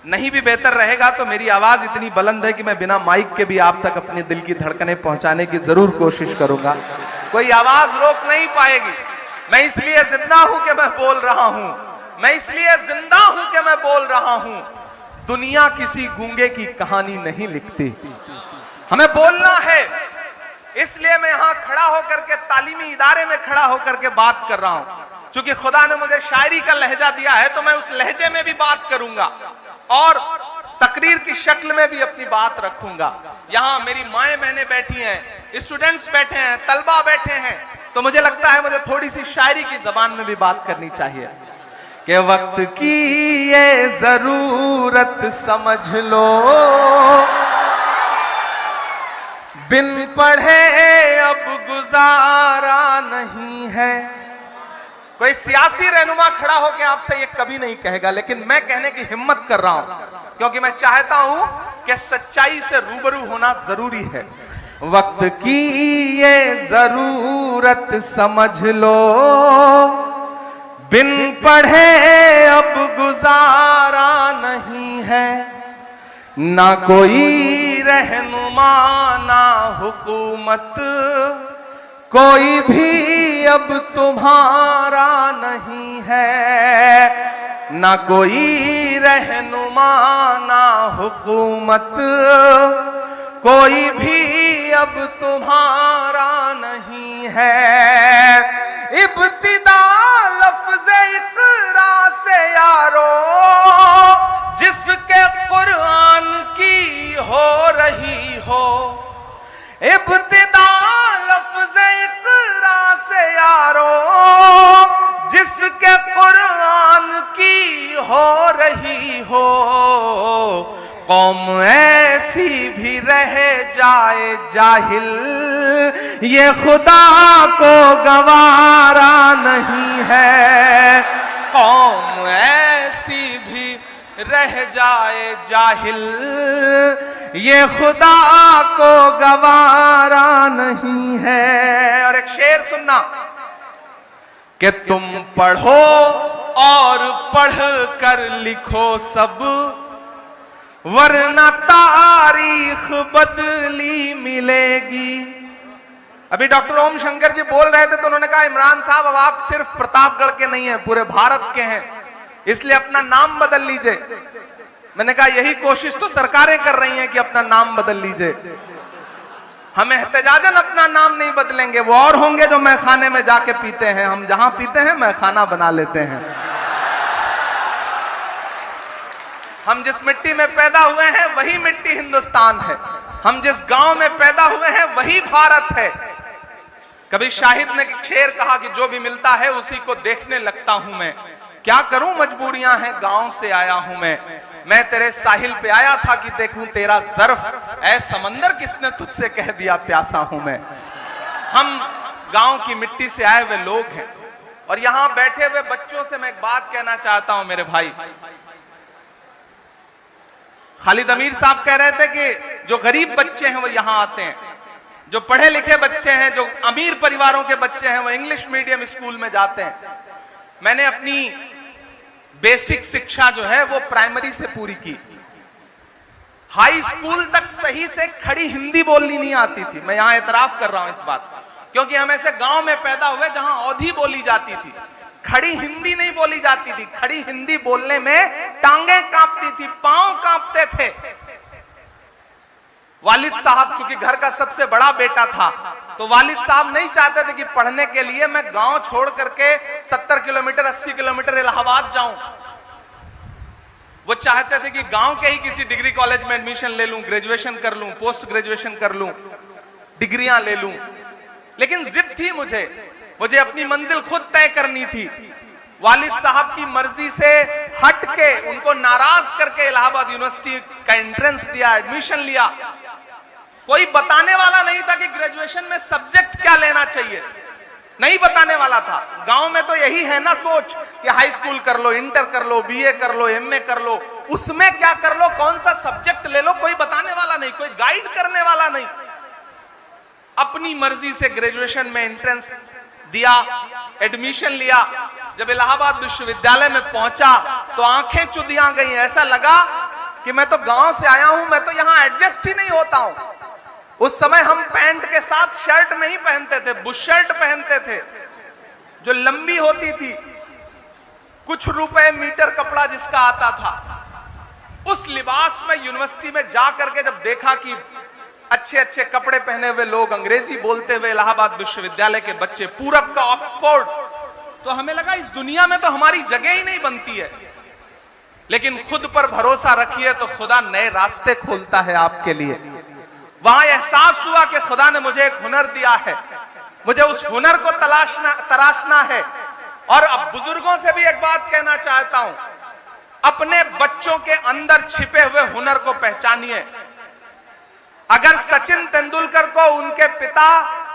नहीं भी बेहतर रहेगा तो मेरी आवाज इतनी बुलंद है कि मैं बिना माइक के भी आप तक अपने दिल की धड़कनें पहुंचाने की जरूर कोशिश करूंगा। कोई आवाज रोक नहीं पाएगी। मैं इसलिए जिंदा हूं कि मैं बोल रहा हूं, मैं इसलिए जिंदा हूं कि मैं बोल रहा हूं। दुनिया किसी गूंगे की कहानी नहीं लिखती, हमें बोलना है। इसलिए मैं यहां खड़ा होकर के तालीमी इदारे में खड़ा होकर के बात कर रहा हूं। क्योंकि खुदा ने मुझे शायरी का लहजा दिया है तो मैं उस लहजे में भी बात करूंगा और तकरीर की शक्ल में भी अपनी बात रखूंगा। यहां मेरी माएं बहनें बैठी हैं, स्टूडेंट्स बैठे हैं, तलबा बैठे हैं, तो मुझे लगता है मुझे थोड़ी सी शायरी की जबान में भी बात करनी चाहिए कि वक्त की ये जरूरत समझ लो, बिन पढ़े अब गुजारा नहीं है। कोई सियासी रहनुमा खड़ा होकर आपसे ये कभी नहीं कहेगा, लेकिन मैं कहने की हिम्मत कर रहा हूं क्योंकि मैं चाहता हूं कि सच्चाई से रूबरू होना जरूरी है। वक्त की ये जरूरत समझ लो, बिन पढ़े अब गुजारा नहीं है। ना कोई रहनुमा ना हुकूमत, कोई भी अब तुम्हारा नहीं है। ना कोई रहनुमा ना हुकूमत, कोई भी अब तुम्हारा नहीं है। इब्तिदा लफ्ज़ इक़रा से यारो, जिसके कुरान की हो रही हो। इब्तिदा लफ्ज़ इक़रा से यारो, जिसके कुरान की हो रही हो। कौम ऐसी भी रह जाए जाहिल, ये खुदा को गवारा नहीं है। कौम ऐसी भी रह जाए जाहिल, ये खुदा को गवारा नहीं है। और एक शेर सुनना कि तुम पढ़ो और पढ़ कर लिखो सब, वरना तारीख बदली मिलेगी। अभी डॉक्टर ओम शंकर जी बोल रहे थे तो उन्होंने कहा इमरान साहब अब आप सिर्फ प्रतापगढ़ के नहीं हैं, पूरे भारत के हैं, इसलिए अपना नाम बदल लीजिए। मैंने कहा यही कोशिश तो सरकारें कर रही हैं कि अपना नाम बदल लीजिए। हम एहतजाजन अपना नाम नहीं बदलेंगे, वो और होंगे जो मैखाने में जाके पीते हैं, हम जहां पीते हैं मैखाना बना लेते हैं। हम जिस मिट्टी में पैदा हुए हैं वही मिट्टी हिंदुस्तान है, हम जिस गांव में पैदा हुए हैं वही भारत है। कभी शाहिद ने शेर कहा कि जो भी मिलता है उसी को देखने लगता हूं मैं, क्या करूं मजबूरियां हैं गांव से आया हूं मैं तेरे साहिल पे आया था कि देखूं तेरा ज़र्फ, ऐ समंदर किसने तुझसे कह दिया प्यासा हूं मैं। हम गांव की मिट्टी से आए हुए लोग हैं। और यहां बैठे हुए बच्चों से मैं एक बात कहना चाहता हूं मेरे भाई। खालिद अमीर साहब कह रहे थे कि जो गरीब बच्चे हैं वो यहां आते हैं, जो पढ़े लिखे बच्चे हैं, जो अमीर परिवारों के बच्चे हैं वो इंग्लिश मीडियम स्कूल में जाते हैं। मैंने अपनी बेसिक शिक्षा जो है वो प्राइमरी से पूरी की, हाई स्कूल तक सही से खड़ी हिंदी बोलनी नहीं आती थी। मैं यहां एतराफ कर रहा हूं इस बात, क्योंकि हम ऐसे गांव में पैदा हुए जहां औधी बोली जाती थी, खड़ी हिंदी नहीं बोली जाती थी। खड़ी हिंदी बोलने में टांगे कांपती थी, पांव कांपते थे। वालिद साहब चूंकि घर का सबसे बड़ा बेटा था तो वालिद साहब नहीं चाहते थे कि पढ़ने के लिए मैं गांव छोड़ करके 70 किलोमीटर 80 किलोमीटर इलाहाबाद जाऊं। वो चाहते थे कि गांव के ही किसी डिग्री कॉलेज में एडमिशन ले लूं, ग्रेजुएशन कर लूं, पोस्ट ग्रेजुएशन कर लूं, डिग्रियां ले लूं। लेकिन जिद थी मुझे अपनी मंजिल खुद तय करनी थी। वालिद साहब की मर्जी से हट के, उनको नाराज करके इलाहाबाद यूनिवर्सिटी का एंट्रेंस दिया, एडमिशन लिया। कोई बताने वाला नहीं था कि ग्रेजुएशन में सब्जेक्ट क्या लेना चाहिए, नहीं बताने वाला था। गांव में तो यही है ना सोच कि हाई स्कूल कर लो, इंटर कर लो, बीए कर लो, एमए कर लो, उसमें क्या कर लो, कौन सा सब्जेक्ट ले लो, कोई बताने वाला नहीं, कोई गाइड करने वाला नहीं। अपनी मर्जी से ग्रेजुएशन में एंट्रेंस दिया, एडमिशन लिया। जब इलाहाबाद विश्वविद्यालय में पहुंचा तो आंखें चुदियां गई। ऐसा लगा कि मैं तो गांव से आया हूं, मैं तो यहां एडजस्ट ही नहीं होता हूं। उस समय हम पैंट के साथ शर्ट नहीं पहनते थे, बुश शर्ट पहनते थे जो लंबी होती थी, कुछ रुपए मीटर कपड़ा जिसका आता था। उस लिबास में यूनिवर्सिटी में जाकर के जब देखा कि अच्छे अच्छे कपड़े पहने हुए लोग, अंग्रेजी बोलते हुए इलाहाबाद विश्वविद्यालय के बच्चे, पूरब का ऑक्सफोर्ड, तो हमें लगा इस दुनिया में तो हमारी जगह ही नहीं बनती है। लेकिन खुद पर भरोसा रखिए तो खुदा नए रास्ते खोलता है आपके लिए। वहां एहसास हुआ कि खुदा ने मुझे एक हुनर दिया है, मुझे उस हुनर को तराशना है। और अब बुजुर्गों से भी एक बात कहना चाहता हूं, अपने बच्चों के अंदर छिपे हुए हुनर को पहचानिए। अगर सचिन तेंदुलकर को उनके पिता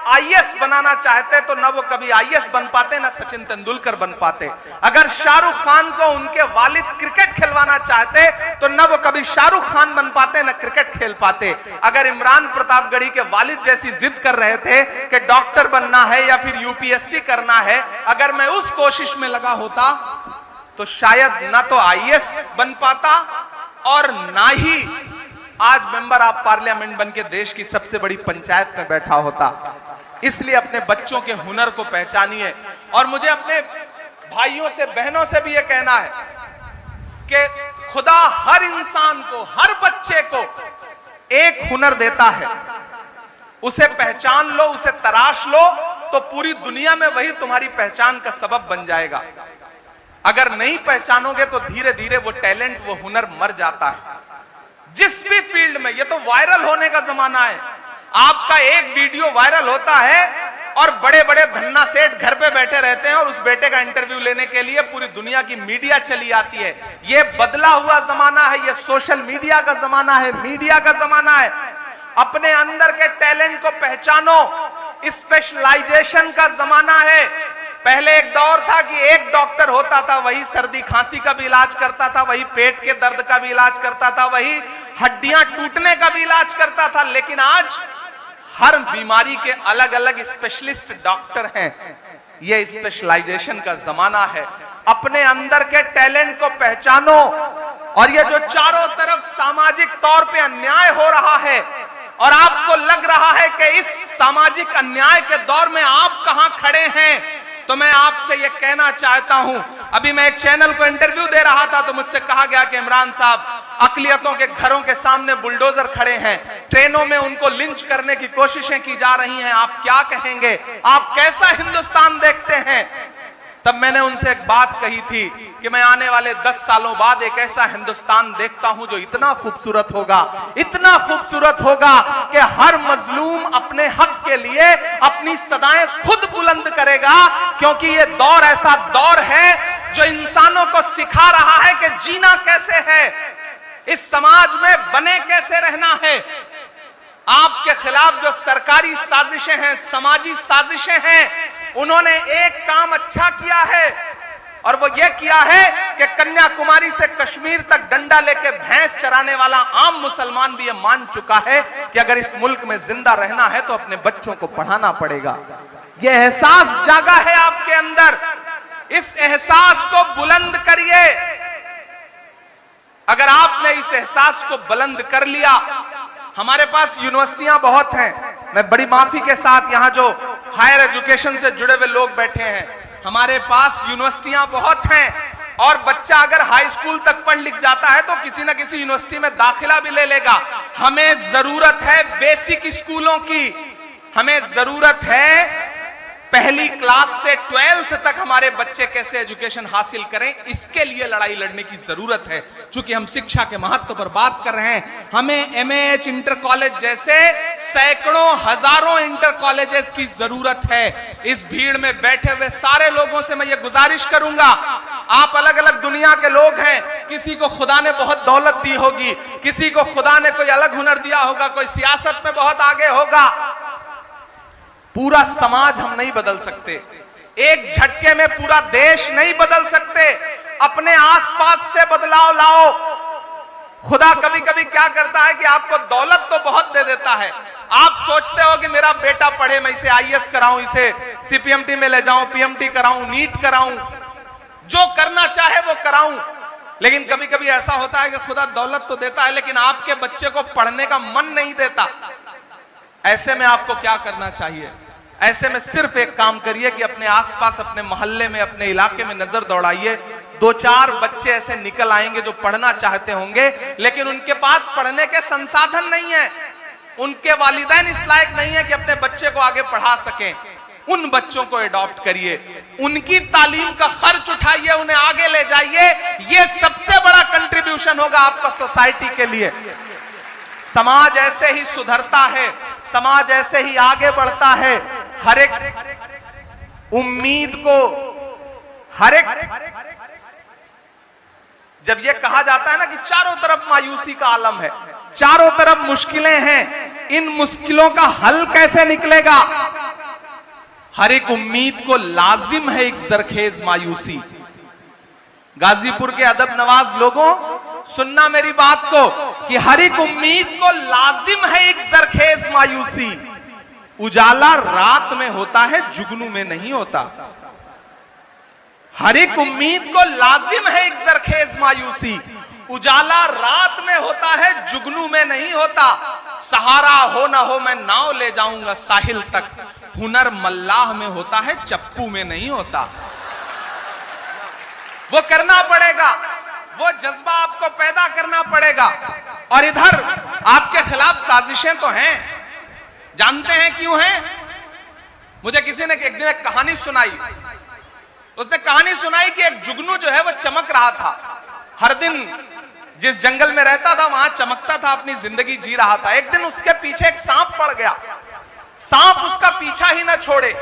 आईएएस बनाना चाहते तो ना वो कभी आईएएस बन पाते, ना सचिन तेंदुलकर बन पाते। अगर शाहरुख खान को उनके वालिद क्रिकेट खिलवाना चाहते तो ना वो कभी शाहरुख खान बन पाते, ना क्रिकेट खेल पाते। अगर इमरान प्रतापगढ़ी के वालिद जैसी जिद कर रहे थे कि डॉक्टर बनना है या फिर यूपीएससी करना है, अगर मैं उस कोशिश में लगा होता तो शायद ना तो आईएएस बन पाता और ना ही आज मेंबर ऑफ पार्लियामेंट बन के देश की सबसे बड़ी पंचायत में बैठा होता। इसलिए अपने बच्चों के हुनर को पहचानिए। और मुझे अपने भाइयों से, बहनों से भी यह कहना है कि खुदा हर इंसान को, हर बच्चे को एक हुनर देता है, उसे पहचान लो, उसे तराश लो, तो पूरी दुनिया में वही तुम्हारी पहचान का सबब बन जाएगा। अगर नहीं पहचानोगे तो धीरे धीरे वो टैलेंट, वो हुनर मर जाता है। जिस भी फील्ड में, ये तो वायरल होने का जमाना है। आपका एक वीडियो वायरल होता है और बड़े बड़े धन्ना सेठ घर पे बैठे रहते हैं और उस बेटे का इंटरव्यू लेने के लिए पूरी दुनिया की मीडिया चली आती है। ये बदला हुआ जमाना है, ये सोशल मीडिया का जमाना है, मीडिया का जमाना है। अपने अंदर के टैलेंट को पहचानो, स्पेशलाइजेशन का जमाना है। पहले एक दौर था कि एक डॉक्टर होता था, वही सर्दी खांसी का भी इलाज करता था, वही पेट के दर्द का भी इलाज करता था, वही हड्डियां टूटने का भी इलाज करता था। लेकिन आज हर बीमारी के अलग अलग स्पेशलिस्ट डॉक्टर हैं। यह स्पेशलाइजेशन का जमाना है। अपने अंदर के टैलेंट को पहचानो। और ये जो चारों तरफ सामाजिक तौर पे अन्याय हो रहा है और आपको लग रहा है कि इस सामाजिक अन्याय के दौर में आप कहां खड़े हैं, तो मैं आपसे यह कहना चाहता हूं। अभी मैं एक चैनल को इंटरव्यू दे रहा था तो मुझसे कहा गया कि इमरान साहब, अकलियतों के घरों के सामने बुलडोजर खड़े हैं, ट्रेनों में उनको लिंच करने की कोशिशें की जा रही हैं, आप क्या कहेंगे? आप कैसा हिंदुस्तान देखते हैं? तब मैंने उनसे एक बात कही थी कि मैं आने वाले 10 सालों बाद एक ऐसा हिंदुस्तान देखता हूं जो इतना खूबसूरत होगा, इतना खूबसूरत होगा कि हर मजलूम अपने हक के लिए अपनी सदाएं खुद बुलंद करेगा। क्योंकि ये दौर ऐसा दौर है जो इंसानों को सिखा रहा है कि जीना कैसे है, इस समाज में बने कैसे रहना है। आपके खिलाफ जो सरकारी साजिशें हैं, समाजी साजिशें हैं, उन्होंने एक काम अच्छा किया है और वो ये किया है कि कन्याकुमारी से कश्मीर तक डंडा लेके भैंस चराने वाला आम मुसलमान भी ये मान चुका है कि अगर इस मुल्क में जिंदा रहना है तो अपने बच्चों को पढ़ाना पड़ेगा। ये एहसास जागा है आपके अंदर, इस एहसास को बुलंद करिए। अगर आपने इस एहसास को बुलंद कर लिया, हमारे पास यूनिवर्सिटियां बहुत हैं। मैं बड़ी माफी के साथ यहां जो हायर एजुकेशन से जुड़े हुए लोग बैठे हैं, हमारे पास यूनिवर्सिटियां बहुत हैं और बच्चा अगर हाई स्कूल तक पढ़ लिख जाता है तो किसी ना किसी यूनिवर्सिटी में दाखिला भी ले लेगा। हमें जरूरत है बेसिक स्कूलों की, हमें जरूरत है पहली क्लास से 12th तक हमारे बच्चे कैसे एजुकेशन हासिल करें, इसके लिए लड़ाई लड़ने की जरूरत है। चूंकि हम शिक्षा के महत्व पर बात कर रहे हैं, हमें एमएएच इंटर कॉलेज जैसे सैकड़ों हजारों इंटर कॉलेजेस की जरूरत है। इस भीड़ में बैठे हुए सारे लोगों से मैं ये गुजारिश करूंगा, आप अलग अलग दुनिया के लोग हैं, किसी को खुदा ने बहुत दौलत दी होगी, किसी को खुदा ने कोई अलग हुनर दिया होगा, कोई सियासत में बहुत आगे होगा। पूरा समाज हम नहीं बदल सकते, एक झटके में पूरा देश नहीं बदल सकते। अपने आसपास से बदलाव लाओ। खुदा कभी कभी क्या करता है कि आपको दौलत तो बहुत दे देता है, आप सोचते हो कि मेरा बेटा पढ़े, मैं इसे आईएएस कराऊं, इसे सीपीएमटी में ले जाऊं, पीएमटी कराऊं, नीट कराऊं, जो करना चाहे वो कराऊं। लेकिन कभी कभी ऐसा होता है कि खुदा दौलत तो देता है लेकिन आपके बच्चे को पढ़ने का मन नहीं देता। ऐसे में आपको क्या करना चाहिए? ऐसे में सिर्फ एक काम करिए कि अपने आसपास, अपने मोहल्ले में, अपने इलाके में नजर दौड़ाइए। 2-4 बच्चे ऐसे निकल आएंगे जो पढ़ना चाहते होंगे लेकिन उनके पास पढ़ने के संसाधन नहीं है, उनके वालिदैन इस लायक नहीं है कि अपने बच्चे को आगे पढ़ा सकें। उन बच्चों को एडॉप्ट करिए, उनकी तालीम का खर्च उठाइए, उन्हें आगे ले जाइए। यह सबसे बड़ा कंट्रीब्यूशन होगा आपका सोसाइटी के लिए। समाज ऐसे ही सुधरता है, समाज ऐसे ही आगे बढ़ता है। हर एक उम्मीद को, हर एक, जब यह कहा जाता है ना कि चारों तरफ मायूसी का आलम है, चारों तरफ मुश्किलें हैं, इन मुश्किलों का हल कैसे निकलेगा? हर एक उम्मीद को लाजिम है एक जरखेज मायूसी। गाजीपुर के अदब नवाज लोगों, सुनना मेरी बात को कि हर एक उम्मीद को लाजिम है एक जरखेज मायूसी। उजाला रात में होता है, जुगनू में नहीं होता। हर एक उम्मीद को लाजिम है एक जरखेज मायूसी। उजाला रात में होता है, जुगनू में नहीं होता। सहारा हो ना हो मैं नाव ले जाऊंगा साहिल तक, हुनर मल्लाह में होता है, चप्पू में नहीं होता। वो करना पड़ेगा, वो जज्बा आपको पैदा करना पड़ेगा। और इधर आपके खिलाफ साजिशें तो हैं, जानते हैं क्यों हैं? मुझे किसी ने एक दिन एक कहानी सुनाई। उसने कहानी सुनाई कि एक जुगनू जो है वो चमक रहा था। हर दिन जिस जंगल में रहता था वहां चमकता था, अपनी जिंदगी जी रहा था। एक दिन उसके पीछे एक सांप पड़ गया। सांप उसका पीछा ही ना छोड़े,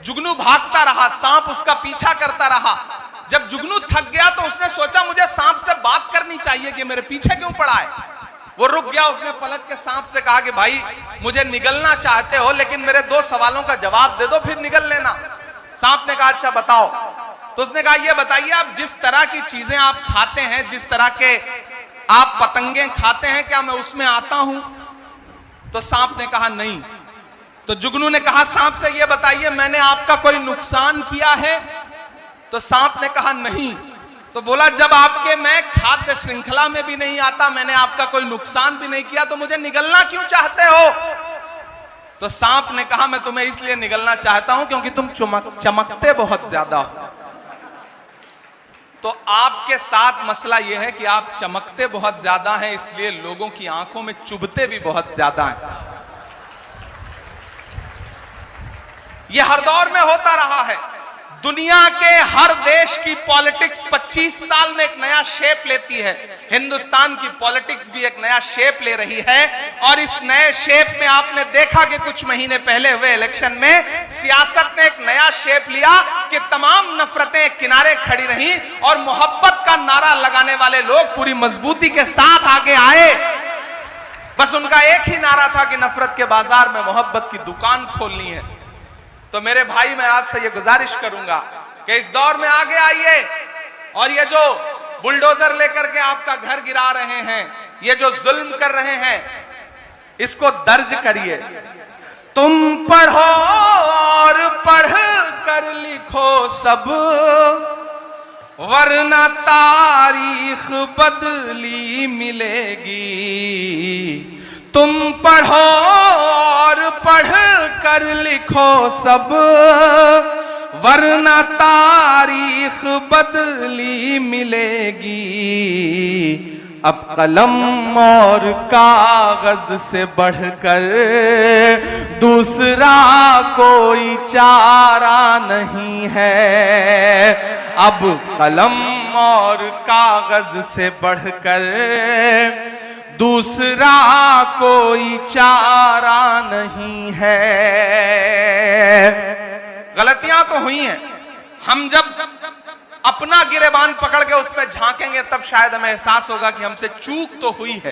जुगनू भागता रहा, सांप उसका पीछा करता रहा। जब जुगनू थक गया तो उसने सोचा मुझे सांप से बात करनी चाहिए कि मेरे पीछे क्यों पड़ा है। वो रुक गया, उसने पलट के सांप से कहा कि भाई मुझे निगलना चाहते हो लेकिन मेरे 2 सवालों का जवाब दे दो फिर निगल लेना। सांप ने कहा अच्छा बताओ। तो उसने कहा ये बताइए आप जिस तरह की चीजें आप खाते हैं, जिस तरह के आप पतंगे खाते हैं, क्या मैं उसमें आता हूं? तो सांप ने कहा नहीं। तो जुगनू ने कहा सांप से ये बताइए मैंने आपका कोई नुकसान किया है? तो सांप ने कहा नहीं। तो बोला जब आपके मैं खाद्य श्रृंखला में भी नहीं आता, मैंने आपका कोई नुकसान भी नहीं किया, तो मुझे निगलना क्यों चाहते हो? तो सांप ने कहा मैं तुम्हें इसलिए निगलना चाहता हूं क्योंकि तुम चमकते बहुत ज्यादा हो। तो आपके साथ मसला यह है कि आप चमकते बहुत ज्यादा हैं, इसलिए लोगों की आंखों में चुभते भी बहुत ज्यादा हैं। यह हर दौर में होता रहा है। दुनिया के हर देश की पॉलिटिक्स 25 साल में एक नया शेप लेती है। हिंदुस्तान की पॉलिटिक्स भी एक नया शेप ले रही है। और इस नए शेप में आपने देखा कि कुछ महीने पहले हुए इलेक्शन में सियासत ने एक नया शेप लिया कि तमाम नफरतें किनारे खड़ी रहीं और मोहब्बत का नारा लगाने वाले लोग पूरी मजबूती के साथ आगे आए। बस उनका एक ही नारा था कि नफरत के बाजार में मोहब्बत की दुकान खोलनी है। तो मेरे भाई मैं आपसे ये गुजारिश करूंगा कि इस दौर में आगे आइए और ये जो बुलडोजर लेकर के आपका घर गिरा रहे हैं, ये जो जुल्म कर रहे हैं, इसको दर्ज करिए। तुम पढ़ो और पढ़ कर लिखो सब, वरना तारीख बदली मिलेगी। तुम पढ़ो और पढ़ कर लिखो सब, वरना तारीख बदली मिलेगी। अब कलम और कागज से बढ़कर दूसरा कोई चारा नहीं है। अब कलम और कागज से बढ़कर दूसरा कोई चारा नहीं है। गलतियां तो हुई हैं, हम जब अपना गिरेबान पकड़ के उस पर झांकेंगे तब शायद हमें एहसास होगा कि हमसे चूक तो हुई है,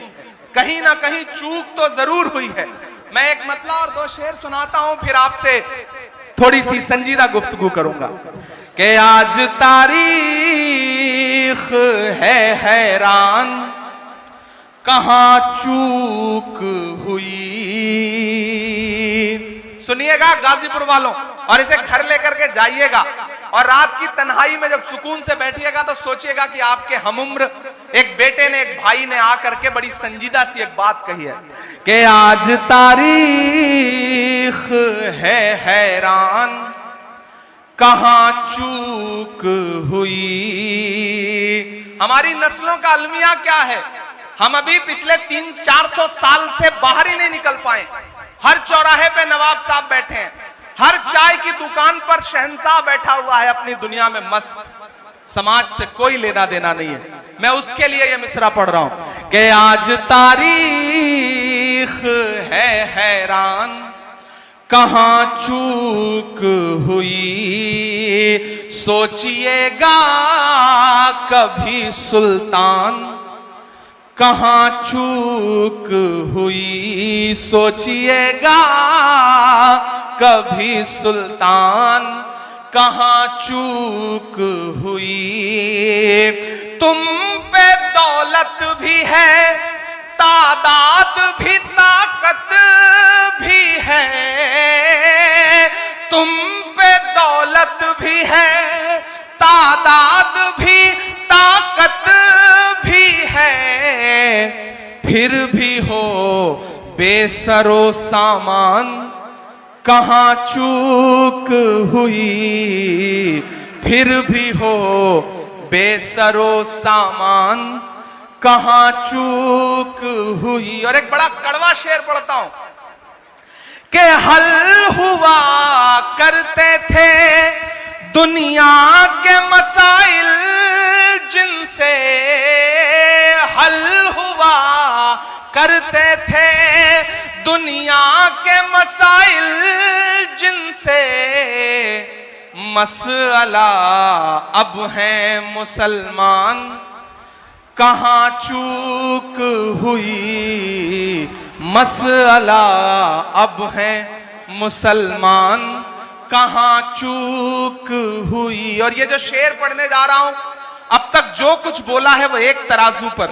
कहीं ना कहीं चूक तो जरूर हुई है। मैं एक मतला और 2 शेर सुनाता हूं, फिर आपसे थोड़ी सी संजीदा गुफ्तगू करूंगा कि आज तारीख है हैरान, कहां चूक हुई। सुनिएगा गाजीपुर वालों, और इसे घर लेकर के जाइएगा। और रात की तन्हाई में जब सुकून से बैठिएगा तो सोचिएगा कि आपके हमुम्र एक बेटे ने, एक भाई ने आकर के बड़ी संजीदा सी एक बात कही है कि आज तारीख है हैरान, कहां चूक हुई। हमारी नस्लों का अलमिया क्या है? हम अभी पिछले 300-400 साल से बाहर ही नहीं निकल पाए। हर चौराहे पे नवाब साहब बैठे हैं, हर चाय की दुकान पर शहंशाह बैठा हुआ है अपनी दुनिया में मस्त। समाज से कोई लेना देना नहीं है। मैं उसके लिए ये मिसरा पढ़ रहा हूं कि आज तारीख है हैरान, कहां चूक हुई। सोचिएगा कभी सुल्तान, कहां चूक हुई। सोचिएगा कभी सुल्तान, कहां चूक हुई। तुम पे दौलत भी है, तादाद भी, ताकत भी है। तुम पे दौलत भी है, तादाद भी, ताकत भी है। फिर भी हो बेसरो सामान, कहां चूक हुई। फिर भी हो बेसरो सामान, कहां चूक हुई। और एक बड़ा कड़वा शेर पढ़ता हूं कि हल हुआ करते थे दुनिया के मसाइल जिनसे, हल हुआ करते थे दुनिया के मसाइल जिनसे। मसला अब है मुसलमान, कहां चूक हुई। मसला अब है मुसलमान, कहां चूक हुई। और ये जो शेर पढ़ने जा रहा हूं, अब तक जो कुछ बोला है वो एक तराजू पर,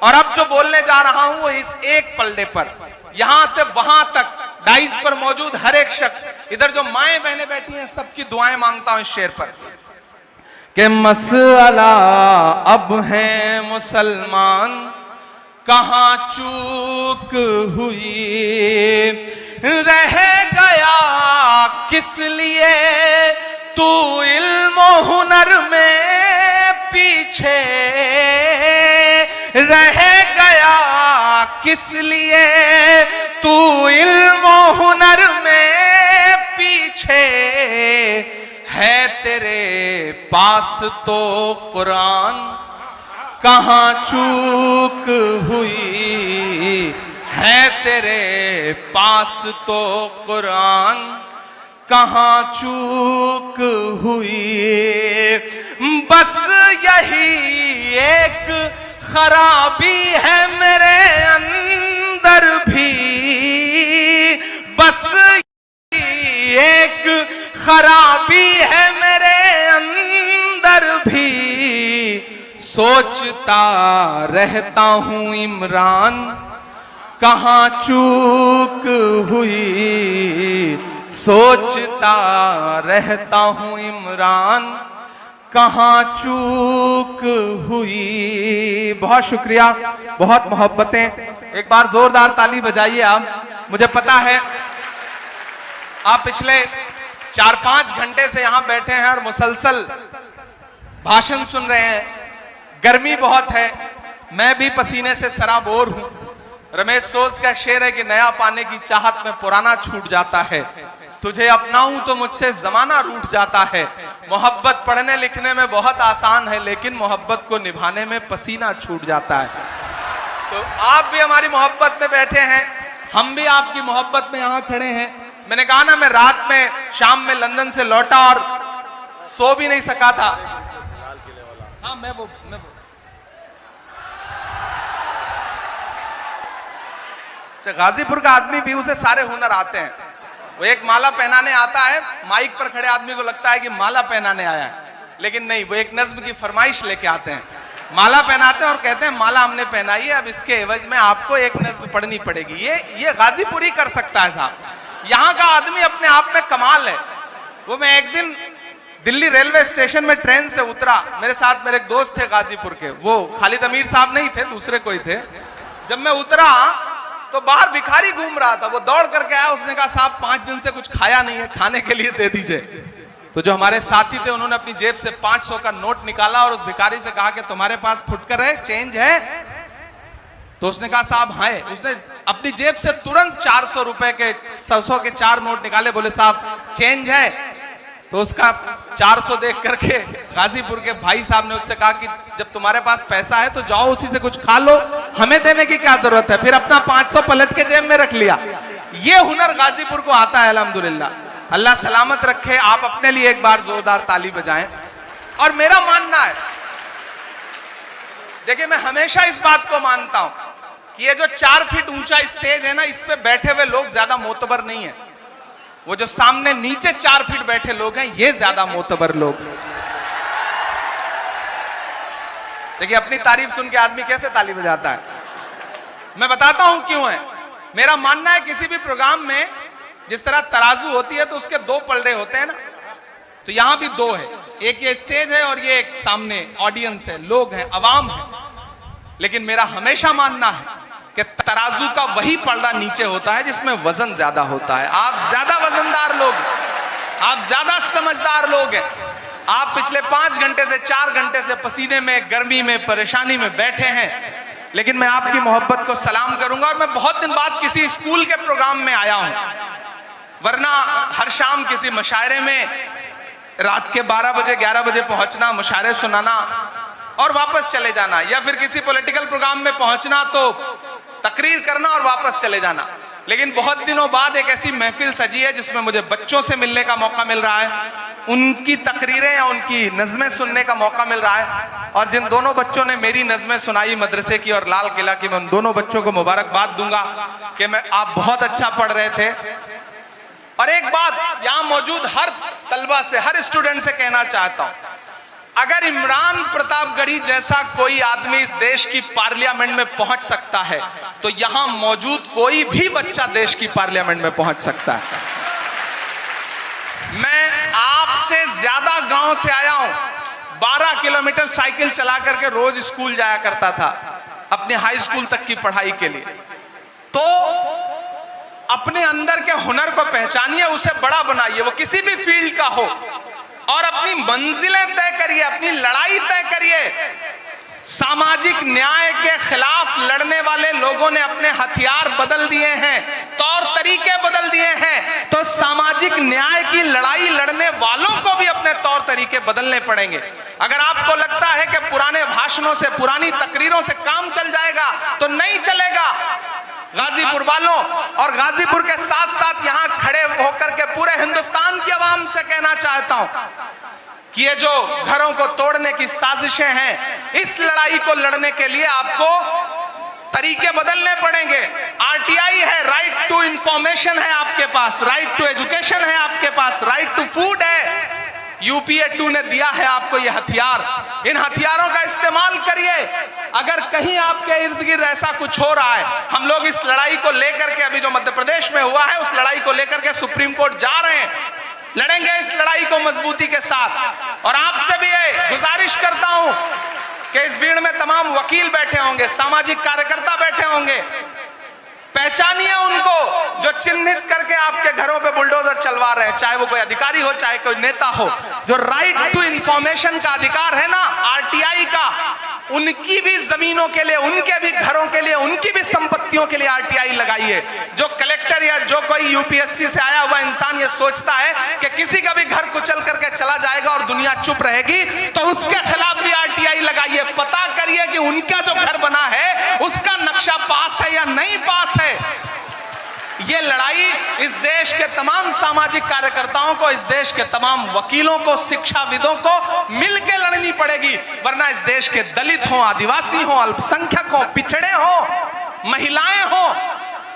और अब जो बोलने जा रहा हूं वो इस एक पल्ले पर। यहां से वहां तक डाइस पर मौजूद हर एक शख्स, इधर जो माएं बहनें बैठी हैं, सबकी दुआएं मांगता हूं इस शेर पर कि मसला अब है मुसलमान, कहां चूक हुई। रह गया किस लिए तू इल्म हुनर में पीछे। रह गया किस लिए तू इल्म हुनर में पीछे। है तेरे पास तो कुरान, कहां चूक हुई। है तेरे पास तो कुरान, कहां चूक हुई। बस यही एक खराबी है मेरे अंदर भी। बस यही एक खराबी है मेरे अंदर भी। सोचता रहता हूं इमरान, कहां चूक हुई। सोचता रहता हूं इमरान, कहां चूक हुई। बहुत शुक्रिया, बहुत मोहब्बतें। एक बार जोरदार ताली बजाइए आप। मुझे पता है आप पिछले 4-5 घंटे से यहां बैठे हैं और मुसलसल भाषण सुन रहे हैं। गर्मी बहुत है, मैं भी पसीने से सराबोर हूं। रमेश सोज का शेर है कि नया पाने की चाहत में पुराना छूट जाता है। तुझे अपनाऊं तो मुझसे जमाना रूठ जाता है। मोहब्बत पढ़ने लिखने में बहुत आसान है, लेकिन मोहब्बत को निभाने में पसीना छूट जाता है। तो आप भी हमारी मोहब्बत में बैठे हैं, हम भी आपकी मोहब्बत में यहां खड़े हैं। मैंने कहा ना, मैं रात में शाम में लंदन से लौटा और सो भी नहीं सका था। हाँ, मैं वो गाजीपुर का आदमी भी, उसे सारे हुनर आते हैं। वो एक माला पहनाने आता है, माइक पर खड़े आदमी को लगता है कि माला पहनाने आया है, लेकिन नहीं, वो एक नज्म की फरमाइश लेके आते हैं। माला पहनाते हैं और कहते हैं माला हमने पहनाई है, अब इसके एवज में आपको एक नज्म पढ़नी पड़ेगी। ये गाजीपुर ही कर सकता है साहब। यहाँ का आदमी अपने आप में कमाल है। वो मैं एक दिन दिल्ली रेलवे स्टेशन में ट्रेन से उतरा, मेरे साथ मेरे एक दोस्त थे गाजीपुर के, वो खालिद अमीर साहब नहीं थे, दूसरे कोई थे। जब मैं उतरा तो बाहर भिखारी घूम रहा था, वो दौड़ करके आया, उसने कहा साहब 5 दिन से कुछ खाया नहीं है, खाने के लिए दे दीजिए। तो जो हमारे साथी थे उन्होंने अपनी जेब से 500 का नोट निकाला और उस भिखारी से कहा कि तुम्हारे पास फुटकर है, चेंज है? तो उसने कहा साहब है। उसने अपनी जेब से तुरंत 400 रुपए के 100 के 4 नोट निकाले, बोले साहब चेंज है? तो उसका 400 देख करके गाजीपुर के भाई साहब ने उससे कहा कि जब तुम्हारे पास पैसा है तो जाओ उसी से कुछ खा लो, हमें देने की क्या जरूरत है। फिर अपना 500 पलट के जेब में रख लिया। ये हुनर गाजीपुर को आता है, अल्हम्दुलिल्लाह। अल्लाह सलामत रखे। आप अपने लिए एक बार जोरदार ताली बजाएं। और मेरा मानना है, देखिए मैं हमेशा इस बात को मानता हूं कि ये जो 4 फीट ऊंचा स्टेज है ना, इस पे बैठे हुए लोग ज्यादा मोतबर नहीं है। वो जो सामने नीचे 4 फीट बैठे लोग हैं, ये ज्यादा मोतबर लोग। देखिए अपनी तारीफ सुन के आदमी कैसे ताली बजाता है। मैं बताता हूं क्यों है। मेरा मानना है किसी भी प्रोग्राम में जिस तरह तराजू होती है तो उसके 2 पलड़े होते हैं ना, तो यहां भी 2 है। एक ये स्टेज है और ये एक सामने ऑडियंस है, लोग हैं, अवाम है। लेकिन मेरा हमेशा मानना है कि तराजू का वही पलड़ा नीचे होता है जिसमें वजन ज्यादा होता है। आप ज्यादा वजनदार लोग, आप ज्यादा समझदार लोग हैं। आप पिछले 5 घंटे से 4 घंटे से पसीने में, गर्मी में, परेशानी में बैठे हैं, लेकिन मैं आपकी मोहब्बत को सलाम करूंगा। और मैं बहुत दिन बाद किसी स्कूल के प्रोग्राम में आया हूं, वरना हर शाम किसी मुशायरे में रात के 12 बजे 11 बजे पहुंचना, मुशायरे सुनाना और वापस चले जाना, या फिर किसी पॉलिटिकल प्रोग्राम में पहुंचना तो तकरीर करना और वापस चले जाना। लेकिन बहुत दिनों बाद एक ऐसी महफिल सजी है जिसमें मुझे बच्चों से मिलने का मौका मिल रहा है, उनकी तकरीरें या उनकी नज़में सुनने का मौका मिल रहा है। और जिन दोनों बच्चों ने मेरी नज़में सुनाई मदरसे की और लाल किला की, मैं उन दोनों बच्चों को मुबारकबाद दूंगा कि आप बहुत अच्छा पढ़ रहे थे। और एक बात यहां मौजूद हर तलबा से, हर स्टूडेंट से कहना चाहता हूं, अगर इमरान प्रतापगढ़ी जैसा कोई आदमी इस देश की पार्लियामेंट में पहुंच सकता है तो यहां मौजूद कोई भी बच्चा देश की पार्लियामेंट में पहुंच सकता है। मैं आपसे ज्यादा गांव से आया हूं, 12 किलोमीटर साइकिल चला करके रोज स्कूल जाया करता था अपने हाई स्कूल तक की पढ़ाई के लिए। तो अपने अंदर के हुनर को पहचानिए, उसे बड़ा बनाइए, वो किसी भी फील्ड का हो, और अपनी मंजिलें तय करिए, अपनी लड़ाई तय करिए। सामाजिक न्याय के खिलाफ लड़ने वाले लोगों ने अपने हथियार बदल दिए हैं, तौर तरीके बदल दिए हैं, तो सामाजिक न्याय की लड़ाई लड़ने वालों को भी अपने तौर तरीके बदलने पड़ेंगे। अगर आपको लगता है कि पुराने भाषणों से, पुरानी तकरीरों से काम चल जाएगा तो नहीं चलेगा। गाजीपुर वालों और गाजीपुर के साथ साथ यहां खड़े होकर के पूरे हिंदुस्तान की आवाम से कहना चाहता हूं कि ये जो घरों को तोड़ने की साजिशें हैं, इस लड़ाई को लड़ने के लिए आपको तरीके बदलने पड़ेंगे। आरटीआई है, राइट टू इंफॉर्मेशन है आपके पास, राइट टू एजुकेशन है आपके पास, राइट टू फूड है। यूपीए 2 ने दिया है आपको ये हथियार, इन हथियारों का इस्तेमाल करिए। अगर कहीं आपके इर्द गिर्द ऐसा कुछ हो रहा है, हम लोग इस लड़ाई को लेकर के, अभी जो मध्य प्रदेश में हुआ है, उस लड़ाई को लेकर के सुप्रीम कोर्ट जा रहे हैं, लड़ेंगे इस लड़ाई को मजबूती के साथ। और आपसे भी ये गुजारिश करता हूं कि इस भीड़ में तमाम वकील बैठे होंगे, सामाजिक कार्यकर्ता बैठे होंगे, पहचानिए उनको जो चिन्हित करके आपके घरों पे बुलडोजर चलवा रहे हैं, चाहे वो कोई अधिकारी हो, चाहे कोई नेता हो। जो राइट टू इंफॉर्मेशन का अधिकार है ना आरटीआई का, उनकी भी जमीनों के लिए, उनके भी घरों के लिए, उनकी भी संपत्तियों के लिए आरटीआई लगाइए। जो कलेक्टर या जो कोई यूपीएससी से आया हुआ इंसान ये सोचता है कि किसी का भी घर कुचल करके चला जाएगा और दुनिया चुप रहेगी, तो उसके खिलाफ भी आरटीआई लगाइए। पता करिए कि उनका जो घर बना है उसका नक्शा पास है या नहीं पास है। ये लड़ाई इस देश के तमाम सामाजिक कार्यकर्ताओं को, इस देश के तमाम वकीलों को, शिक्षाविदों को मिलकर लड़नी पड़ेगी, वरना इस देश के दलित हो, आदिवासी हो, अल्पसंख्यक हो, पिछड़े हो, महिलाएं हो,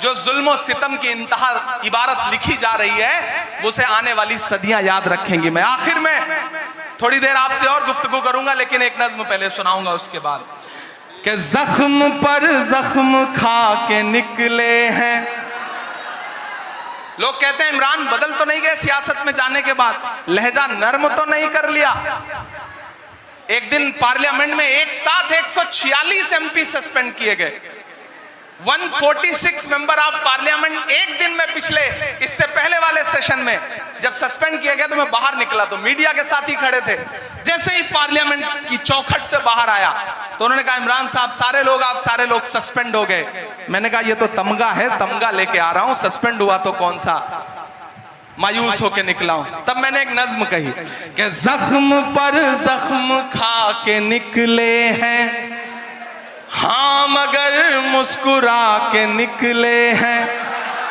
जो जुल्म सितम की इंतहा इबारत लिखी जा रही है, उसे आने वाली सदियां याद रखेंगी। मैं आखिर में थोड़ी देर आपसे और गुफ्तगू करूंगा, लेकिन एक नज्म पहले सुनाऊंगा उसके बाद। कि जख्म पर जख्म खा के निकले हैं लोग कहते हैं इमरान बदल तो नहीं गए सियासत में जाने के बाद, लहजा नर्म तो नहीं कर लिया। एक दिन पार्लियामेंट में एक साथ 146 एमपी सस्पेंड किए गए, 146 मेंबर ऑफ पार्लियामेंट एक दिन में। पिछले इससे पहले वाले सेशन में जब सस्पेंड किया गया तो मैं बाहर निकला तो मीडिया के साथ ही खड़े थे। जैसे ही पार्लियामेंट की चौखट से बाहर आया तो उन्होंने कहा इमरान साहब आप सारे लोग सस्पेंड हो गए। मैंने कहा ये तो तमगा है, तमगा लेके आ रहा हूं, सस्पेंड हुआ तो कौन सा, मायूस होके निकला हूं। तब मैंने एक नज्म कही कि जख्म पर जख्म खा के निकले हैं, हाँ मगर मुस्कुरा के निकले हैं।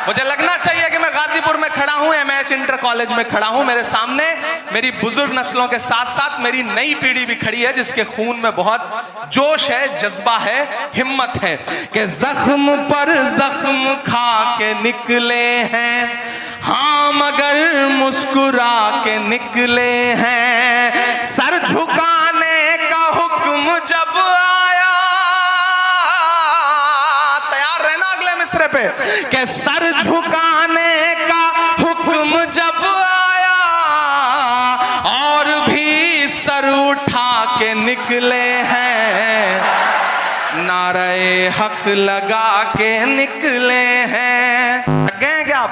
मुझे लगना चाहिए कि मैं गाजीपुर में खड़ा हूं, एमएच इंटर कॉलेज में खड़ा हूं, मेरे सामने मेरी बुजुर्ग नस्लों के साथ साथ मेरी नई पीढ़ी भी खड़ी है जिसके खून में बहुत जोश है, जज्बा है, हिम्मत है। कि जख्म पर जख्म खा के निकले हैं, हाँ मगर मुस्कुरा के निकले हैं। सर झुकाने का हुक्म जब आया, तैयार रहना अगले मिसरे पे, कि सर झुकाने का हुक्म जब आया और भी सर उठा के निकले हैं, नारे हक लगा के निकले हैं। थक गए क्या आप?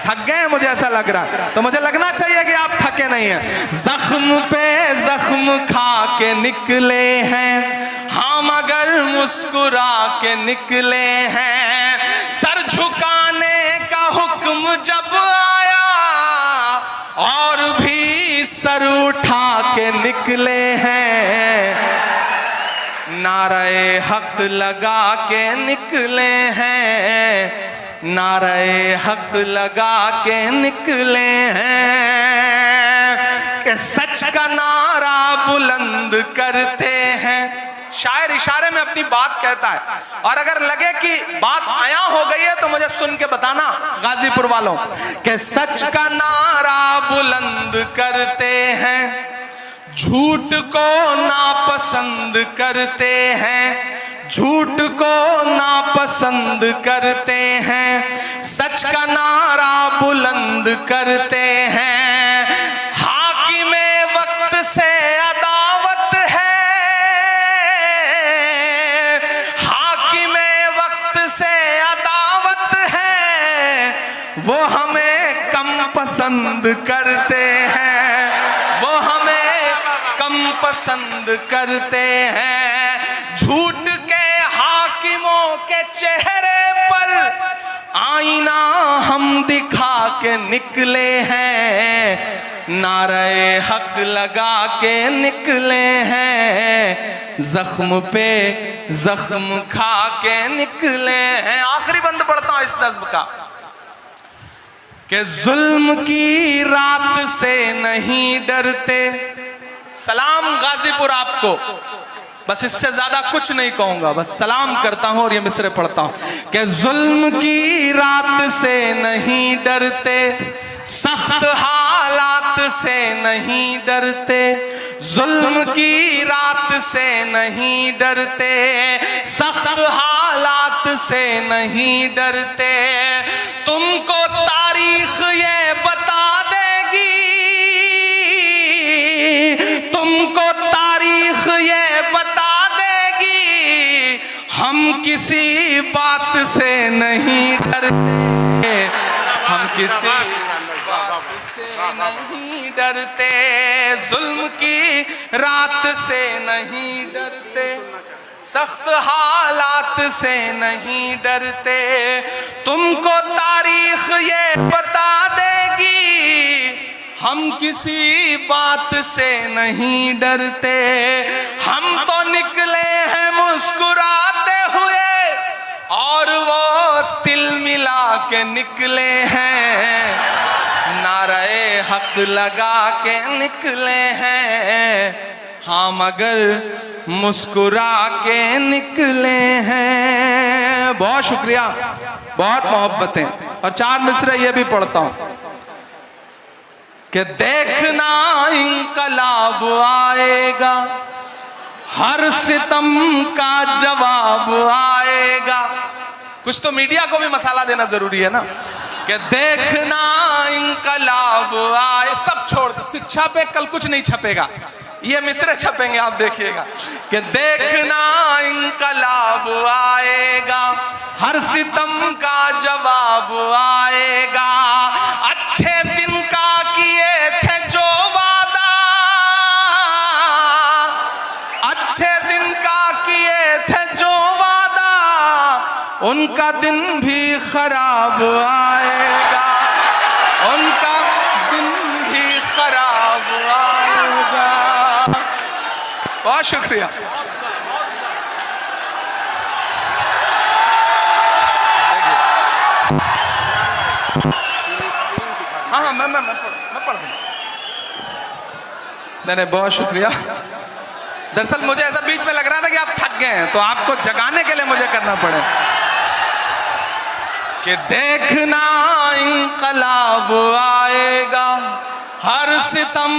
थक गए मुझे ऐसा लग रहा, तो मुझे लगना चाहिए कि आप थके नहीं हैं। जख्म पे जख्म खा के निकले हैं, हाँ मगर मुस्कुरा के निकले हैं। सर झुकाने का हुक्म जब आया और भी सर उठा के निकले हैं, नारे हक लगा के निकले हैं, नारे हक लगा के निकले हैं। कि सच का नारा बुलंद करते हैं। शायर इशारे में अपनी बात कहता है, और अगर लगे कि बात आया हो गई है तो मुझे सुन के बताना गाजीपुर वालों। कि सच का नारा बुलंद करते हैं, झूठ को नापसंद करते हैं, झूठ को नापसंद करते हैं। सच का नारा बुलंद करते हैं। हाकिमे वक्त से अदावत है, हाकिमे वक्त से अदावत है, वो हमें कम पसंद करते हैं, वो हमें कम पसंद करते हैं। झूठ के हाकिमों के चेहरे पर आईना हम दिखा के निकले हैं, नारे हक लगा के निकले हैं। जख्म पे जख्म खा के निकले हैं। आखिरी बंद पढ़ता हूं इस नज्म का। कि जुल्म की रात से नहीं डरते। सलाम गाजीपुर आपको, बस इससे ज्यादा कुछ नहीं कहूंगा, बस सलाम करता हूं और ये मिसरे पढ़ता हूं। कि जुल्म की रात से नहीं डरते, सख्त हालात से नहीं डरते, जुल्म की रात से नहीं डरते, सख्त हालात से नहीं डरते। तुमको तारीख ये बता देगी, तुमको तारीख ये बता देगी, हम किसी बात से नहीं डरते, हम किसी बात से नहीं डरते, जुल्म की रात से नहीं डरते, सख्त हालात से नहीं डरते। तुमको तारीख ये बता देगी, हम किसी बात से नहीं डरते। हम तो निकले हैं मुस्कुराते हुए और वो तिल मिला के निकले हैं, नारे हक लगा के निकले हैं, हाँ मगर मुस्कुरा के निकले हैं। बहुत शुक्रिया, बहुत मोहब्बतें। और 4 मिसरे ये भी पढ़ता हूं कि देखना इंकलाब आएगा, हर सितम का जवाब आएगा। कुछ तो मीडिया को भी मसाला देना जरूरी है ना। कि देखना इंकलाब आए। सब छोड़, शिक्षा पे कल कुछ नहीं छपेगा, ये मिसरे छपेंगे, आप देखिएगा कि देखना इंकलाब आएगा, हर सितम का जवाब आएगा, अच्छे दिन का किए थे जो वादा, अच्छे दिन का किए थे जो वादा, उनका दिन भी खराब आएगा, उनका दिन भी खराब आएगा। बहुत शुक्रिया। हाँ, मैं पढ़ दूँ। नहीं, बहुत शुक्रिया। दरअसल मुझे ऐसा बीच में लग रहा था कि आप थक गए हैं, तो आपको जगाने के लिए मुझे करना पड़े कि देखना इंकलाब आएगा, हर सितम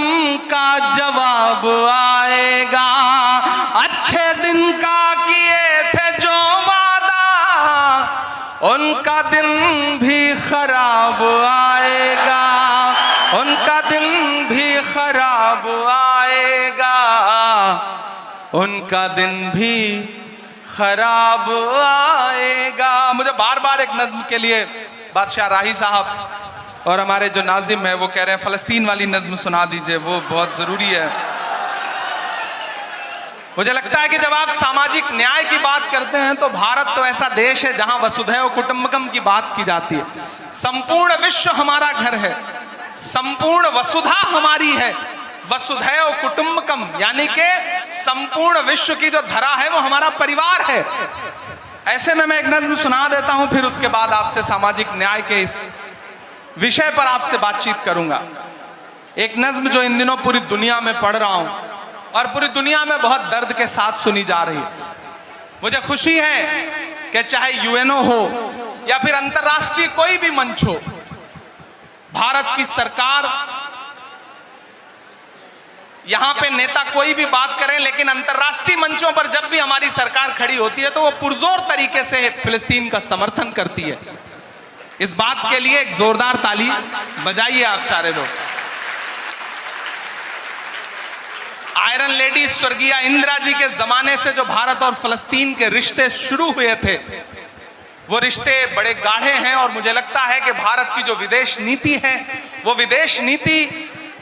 का जवाब आएगा, अच्छे दिन का किए थे जो वादा, उनका दिन भी खराब आएगा, उनका दिन भी खराब आएगा, उनका दिन भी खराब आएगा। मुझे बार बार एक नज्म के लिए बादशाह राही साहब और हमारे जो नाजिम है वो कह रहे हैं फलस्तीन वाली नज्म सुना दीजिए, वो बहुत जरूरी है। मुझे लगता है कि जब आप सामाजिक न्याय की बात करते हैं तो भारत तो ऐसा देश है जहां वसुधैव कुटुंबकम की बात की जाती है। संपूर्ण विश्व हमारा घर है, संपूर्ण वसुधा हमारी है, वसुधैव कुटुंबकम यानी कि संपूर्ण विश्व की जो धरा है वो हमारा परिवार है। ऐसे में मैं एक नज्म सुना देता हूं, फिर उसके बाद आपसे सामाजिक न्याय के इस विषय पर आपसे बातचीत करूंगा। एक नज्म जो इन दिनों पूरी दुनिया में पढ़ रहा हूं और पूरी दुनिया में बहुत दर्द के साथ सुनी जा रही है। मुझे खुशी है कि चाहे यूएनओ हो या फिर अंतरराष्ट्रीय कोई भी मंच हो, भारत की सरकार, यहां पे नेता कोई भी बात करें, लेकिन अंतरराष्ट्रीय मंचों पर जब भी हमारी सरकार खड़ी होती है तो वो पुरजोर तरीके से फिलिस्तीन का समर्थन करती है। इस बात के लिए एक जोरदार ताली बजाइए आप सारे लोग। आयरन लेडी स्वर्गीय इंदिरा जी के जमाने से जो भारत और फलस्तीन के रिश्ते शुरू हुए थे, वो रिश्ते बड़े गाढ़े हैं और मुझे लगता है कि भारत की जो विदेश नीति है वो विदेश नीति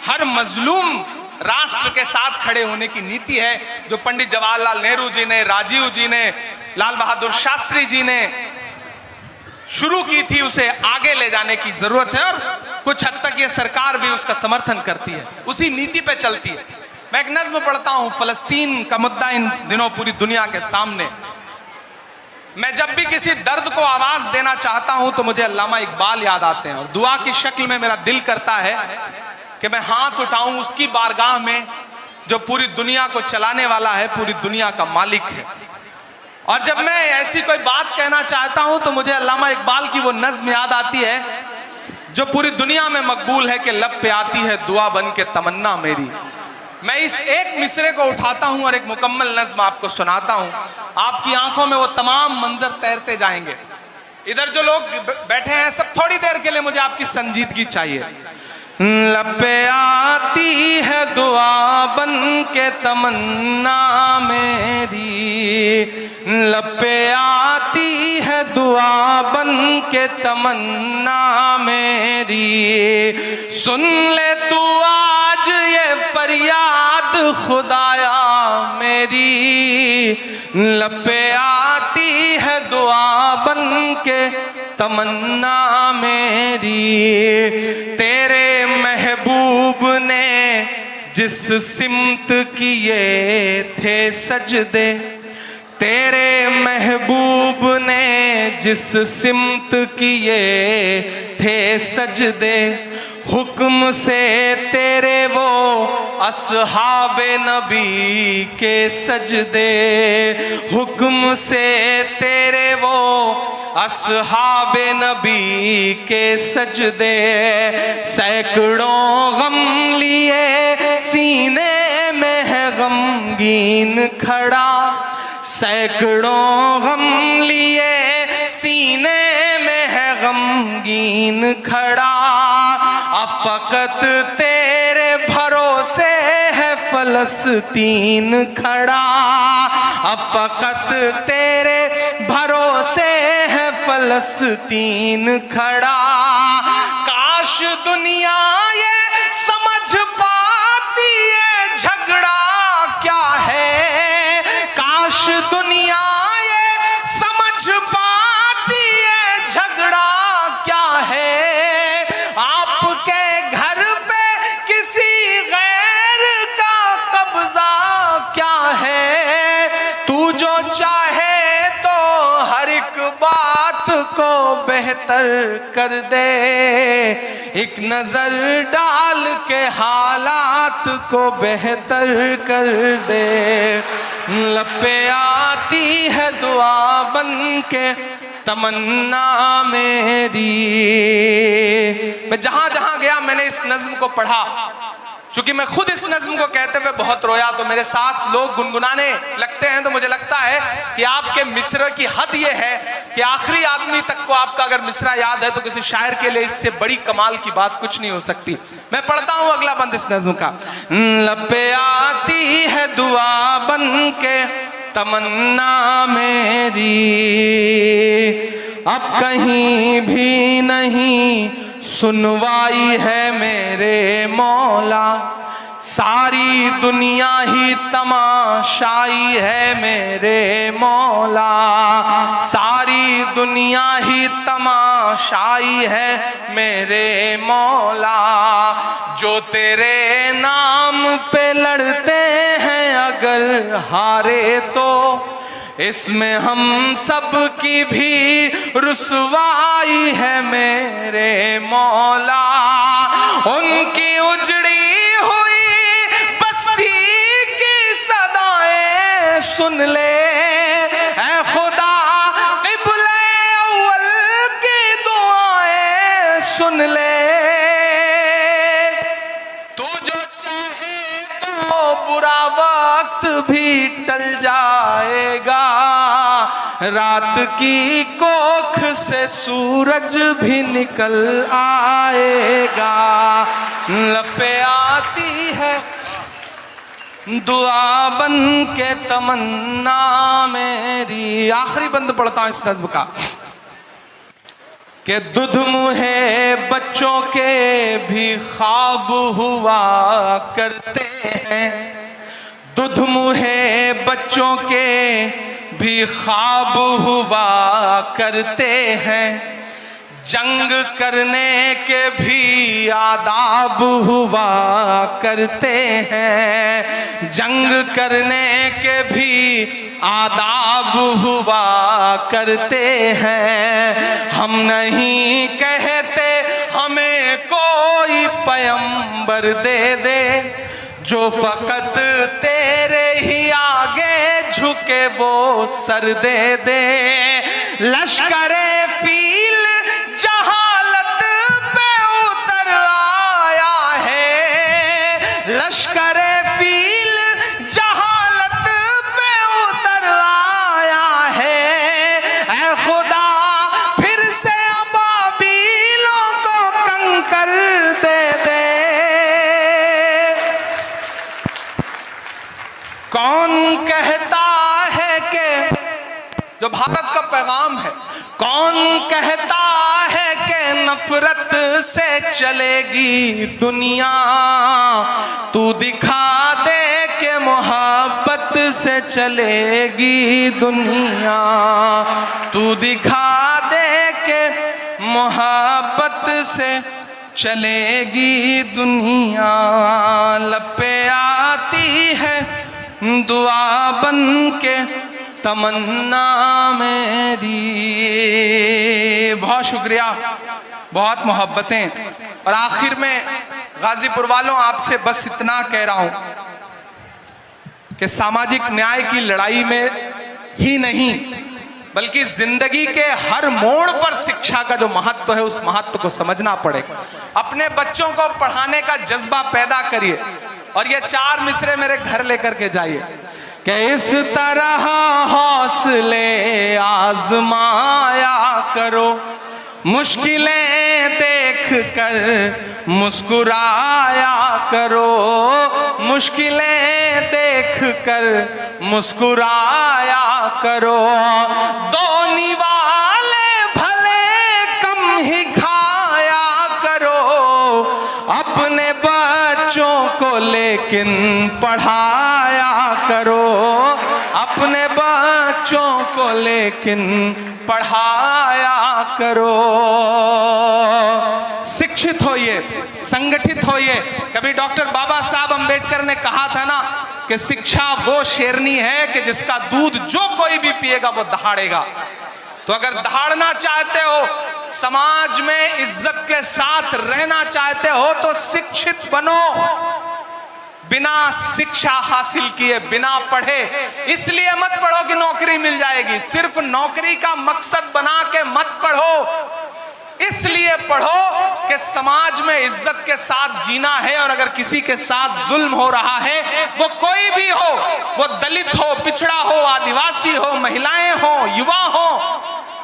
हर मजलूम राष्ट्र के साथ खड़े होने की नीति है, जो पंडित जवाहरलाल नेहरू जी ने, राजीव जी ने, लाल बहादुर शास्त्री जी ने शुरू की थी, उसे आगे ले जाने की जरूरत है और कुछ हद तक ये सरकार भी उसका समर्थन करती है, उसी नीति पे चलती है। मैं एक नज्म पढ़ता हूं, फलस्तीन का मुद्दा इन दिनों पूरी दुनिया के सामने। मैं जब भी किसी दर्द को आवाज देना चाहता हूं तो मुझे अल्लामा इकबाल याद आते हैं और दुआ की शक्ल में मेरा दिल करता है कि मैं हाथ उठाऊं उसकी बारगाह में जो पूरी दुनिया को चलाने वाला है, पूरी दुनिया का मालिक है। और जब मैं ऐसी कोई बात कहना चाहता हूं तो मुझे अल्लामा इकबाल की वो नज्म याद आती है जो पूरी दुनिया में मकबूल है कि लब पे आती है दुआ बन के तमन्ना मेरी। मैं इस एक मिसरे को उठाता हूं और एक मुकम्मल नज्म आपको सुनाता हूं, आपकी आंखों में वो तमाम मंजर तैरते जाएंगे। इधर जो लोग बैठे हैं सब थोड़ी देर के लिए मुझे आपकी संजीदगी चाहिए। लब पे आती है दुआ बन के तमन्ना मेरी, लब पे आती है दुआ बन के तमन्ना मेरी, सुन ले तू आज ये फरियाद खुदाया मेरी, लब पे आती है दुआ बन के तमन्ना मेरी, तेरे महबूब ने जिस सिमत किए थे सजदे, तेरे महबूब ने जिस सिमत किए थे सजदे, हुक्म से तेरे वो अस्हाबे नबी के सजदे, हुक्म से तेरे वो अस्हाबे नबी के सजदे, सैकड़ों गम लिए सीने में है गमगीन खड़ा, सैकड़ों गम लिए सीने में है गमगीन संगीन खड़ा, अब फकत तेरे भरोसे है फलस्तीन खड़ा, अब फकत तेरे भरोसे है फलस्तीन खड़ा। काश दुनिया ये समझ पाती है झगड़ा क्या है, काश दुनिया ये समझ पाती है झगड़ा क्या है। आपके घर पे किसी गैर का कब्जा क्या है, तू जो चाहे तो हर एक बात को बेहतर कर दे, एक नजर डाल के हालात को बेहतर कर दे। लब पे आती है दुआ बन के तमन्ना मेरी। मैं जहां जहां गया मैंने इस नज्म को पढ़ा, चूंकि मैं खुद इस नज्म को कहते हुए बहुत रोया, तो मेरे साथ लोग गुनगुनाने लगते हैं, तो मुझे लगता है कि आपके मिसरे की हद ये है कि आखिरी आदमी तक को आपका अगर मिसरा याद है तो किसी शायर के लिए इससे बड़ी कमाल की बात कुछ नहीं हो सकती। मैं पढ़ता हूं अगला बंद इस नज्म का। लब पे आती है दुआ बन के तमन्ना मेरी, अब कहीं भी नहीं सुनवाई है मेरे मौला, सारी दुनिया ही तमाशाई है मेरे मौला, सारी दुनिया ही तमाशाई है मेरे मौला। जो तेरे नाम पे लड़ते हैं अगर हारे तो इसमें हम सब की भी रुसवाई है मेरे मौला। उनकी उजड़ी हुई बस्ती की सदाएं सुन ले ऐ खुदा, क़िबले अव्वल की दुआएं सुन ले। तू जो चाहे तो बुरा वक्त भी टल जाएगा, रात की कोख से सूरज भी निकल आएगा। लब पे आती है दुआ बन के तमन्ना मेरी। आखिरी बंद पढ़ता हूं इस नज़्म का कि दूध मुहे बच्चों के भी ख्वाब हुआ करते हैं, दूध मुहे बच्चों के भी ख्वाब हुआ करते हैं, जंग करने के भी आदाब हुआ करते हैं, जंग करने के भी आदाब हुआ करते हैं। हम नहीं कहते हमें कोई पैगंबर दे दे, जो फकत तेरे ही आगे झुके वो सर दे दे। लश्करे फील जहालत पे उतर आया है, लश्करे फील जहालत पे उतर आया है। ऐ खुदा फिर से अबाबीलों को कंकर दे दे। कौन कहता है कि जो भारत का पैगाम है, कौन कहता है कि नफरत से चलेगी दुनिया, तू दिखा दे कि मोहब्बत से चलेगी दुनिया, तू दिखा दे कि मोहब्बत से चलेगी दुनिया। लब पे आती है दुआ बन के तमन्ना मेरी। बहुत शुक्रिया, बहुत मोहब्बतें। और आखिर में गाजीपुर वालों आपसे बस इतना कह रहा हूं कि सामाजिक न्याय की लड़ाई में ही नहीं बल्कि जिंदगी के हर मोड़ पर शिक्षा का जो महत्व है उस महत्व को समझना पड़ेगा। अपने बच्चों को पढ़ाने का जज्बा पैदा करिए और ये 4 मिसरे मेरे घर लेकर के जाइए कि इस तरह हौसले आजमाया करो, मुश्किलें देख कर मुस्कुराया करो, मुश्किलें देख कर मुस्कुराया करो। दो निवाले भले कम ही खाया करो, अपने बच्चों को लेकिन पढ़ाया करो, अपने बच्चों को लेकिन पढ़ाया करो। शिक्षित होइए, संगठित होइए। कभी डॉक्टर बाबा साहब अंबेडकर ने कहा था ना कि शिक्षा वो शेरनी है कि जिसका दूध जो कोई भी पिएगा वो दहाड़ेगा। तो अगर दहाड़ना चाहते हो, समाज में इज्जत के साथ रहना चाहते हो, तो शिक्षित बनो। बिना शिक्षा हासिल किए, बिना पढ़े, इसलिए मत पढ़ो कि नौकरी मिल जाएगी। सिर्फ नौकरी का मकसद बना के मत पढ़ो, इसलिए पढ़ो कि समाज में इज्जत के साथ जीना है। और अगर किसी के साथ जुल्म हो रहा है, वो कोई भी हो, वो दलित हो, पिछड़ा हो, आदिवासी हो, महिलाएं हो, युवा हो,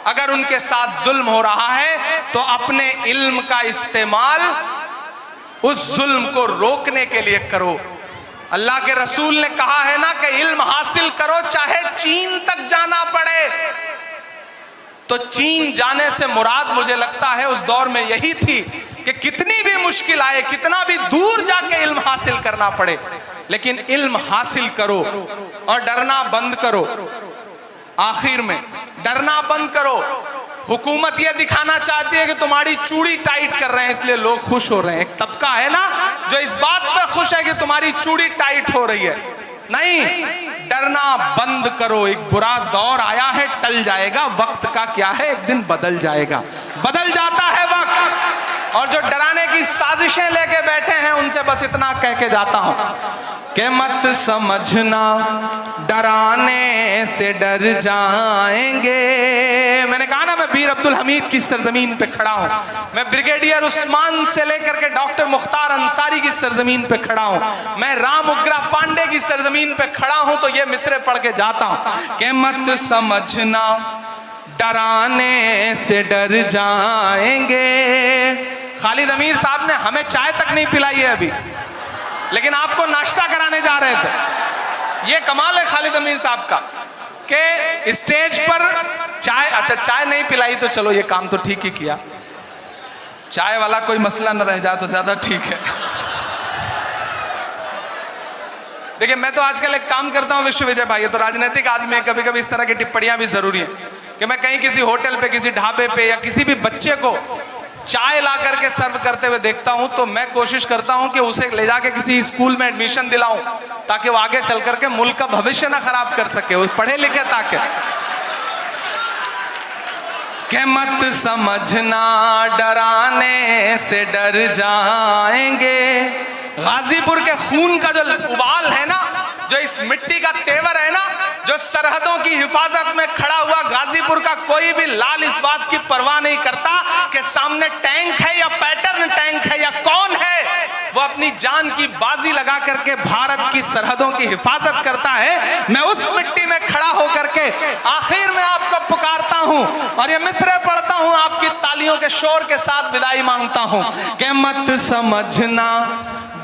अगर उनके साथ जुल्म हो रहा है तो अपने इल्म का इस्तेमाल उस जुल्म को रोकने के लिए करो। अल्लाह के रसूल ने कहा है ना कि इल्म हासिल करो चाहे चीन तक जाना पड़े। तो चीन जाने से मुराद मुझे लगता है उस दौर में यही थी कि कितनी भी मुश्किल आए, कितना भी दूर जाके इल्म हासिल करना पड़े, लेकिन इल्म हासिल करो और डरना बंद करो। आखिर में डरना बंद करो। हुकूमत यह दिखाना चाहती है कि तुम्हारी चूड़ी टाइट कर रहे हैं इसलिए लोग खुश हो रहे हैं। एक तबका है ना जो इस बात पे खुश है कि तुम्हारी चूड़ी टाइट हो रही है। नहीं, डरना बंद करो। एक बुरा दौर आया है, टल जाएगा। वक्त का क्या है, एक दिन बदल जाएगा, बदल जाता है वक्त। और जो डराने की साजिशें लेके बैठे हैं उनसे बस इतना कह के जाता हूं कि मत समझना डराने से डर जाएंगे। मैंने कहा ना मैं वीर अब्दुल हमीद की सरजमीन पे खड़ा हूं, मैं ब्रिगेडियर उस्मान से लेकर के डॉक्टर मुख्तार अंसारी की सरजमीन पे खड़ा हूं, मैं राम उग्रा पांडे की सरजमीन पे खड़ा हूं। तो ये मिसरे पढ़ के जाता हूं कि मत समझना डराने से डर जाएंगे। खालिद अमीर साहब ने हमें चाय तक नहीं पिलाई है अभी, लेकिन आपको नाश्ता कराने जा रहे थे। ये कमाल है खालिद अमीर साहब का कि स्टेज पर चाय, अच्छा चाय नहीं पिलाई तो चलो ये काम तो ठीक ही किया, चाय वाला कोई मसला न रह जाए तो ज्यादा ठीक है। देखिए मैं तो आजकल एक काम करता हूं विश्व विजय भाई, तो राजनीतिक आदमी है, कभी कभी इस तरह की टिप्पणियां भी जरूरी है कि मैं कहीं किसी होटल पे, किसी ढाबे पे या किसी भी बच्चे को चाय ला करके सर्व करते हुए देखता हूं तो मैं कोशिश करता हूं कि उसे ले जाके किसी स्कूल में एडमिशन दिलाऊं ताकि वो आगे चल करके मुल्क का भविष्य ना खराब कर सके, वो पढ़े लिखे ताकि। कि मत समझना डराने से डर जाएंगे। गाजीपुर के खून का जो उबाल है ना, जो इस मिट्टी का तेवर है ना, जो सरहदों की हिफाजत में खड़ा हुआ गाजीपुर का कोई भी लाल इस बात की परवाह नहीं करता कि सामने टैंक है या पैटर्न टैंक है या कौन है, वो अपनी जान की बाजी लगा करके भारत की सरहदों की हिफाजत करता है। मैं उस मिट्टी में खड़ा होकर के आखिर में आपको पुकारता हूं और ये मिसरे पढ़ता हूं, आपकी तालियों के शोर के साथ विदाई मांगता हूं कि मत समझना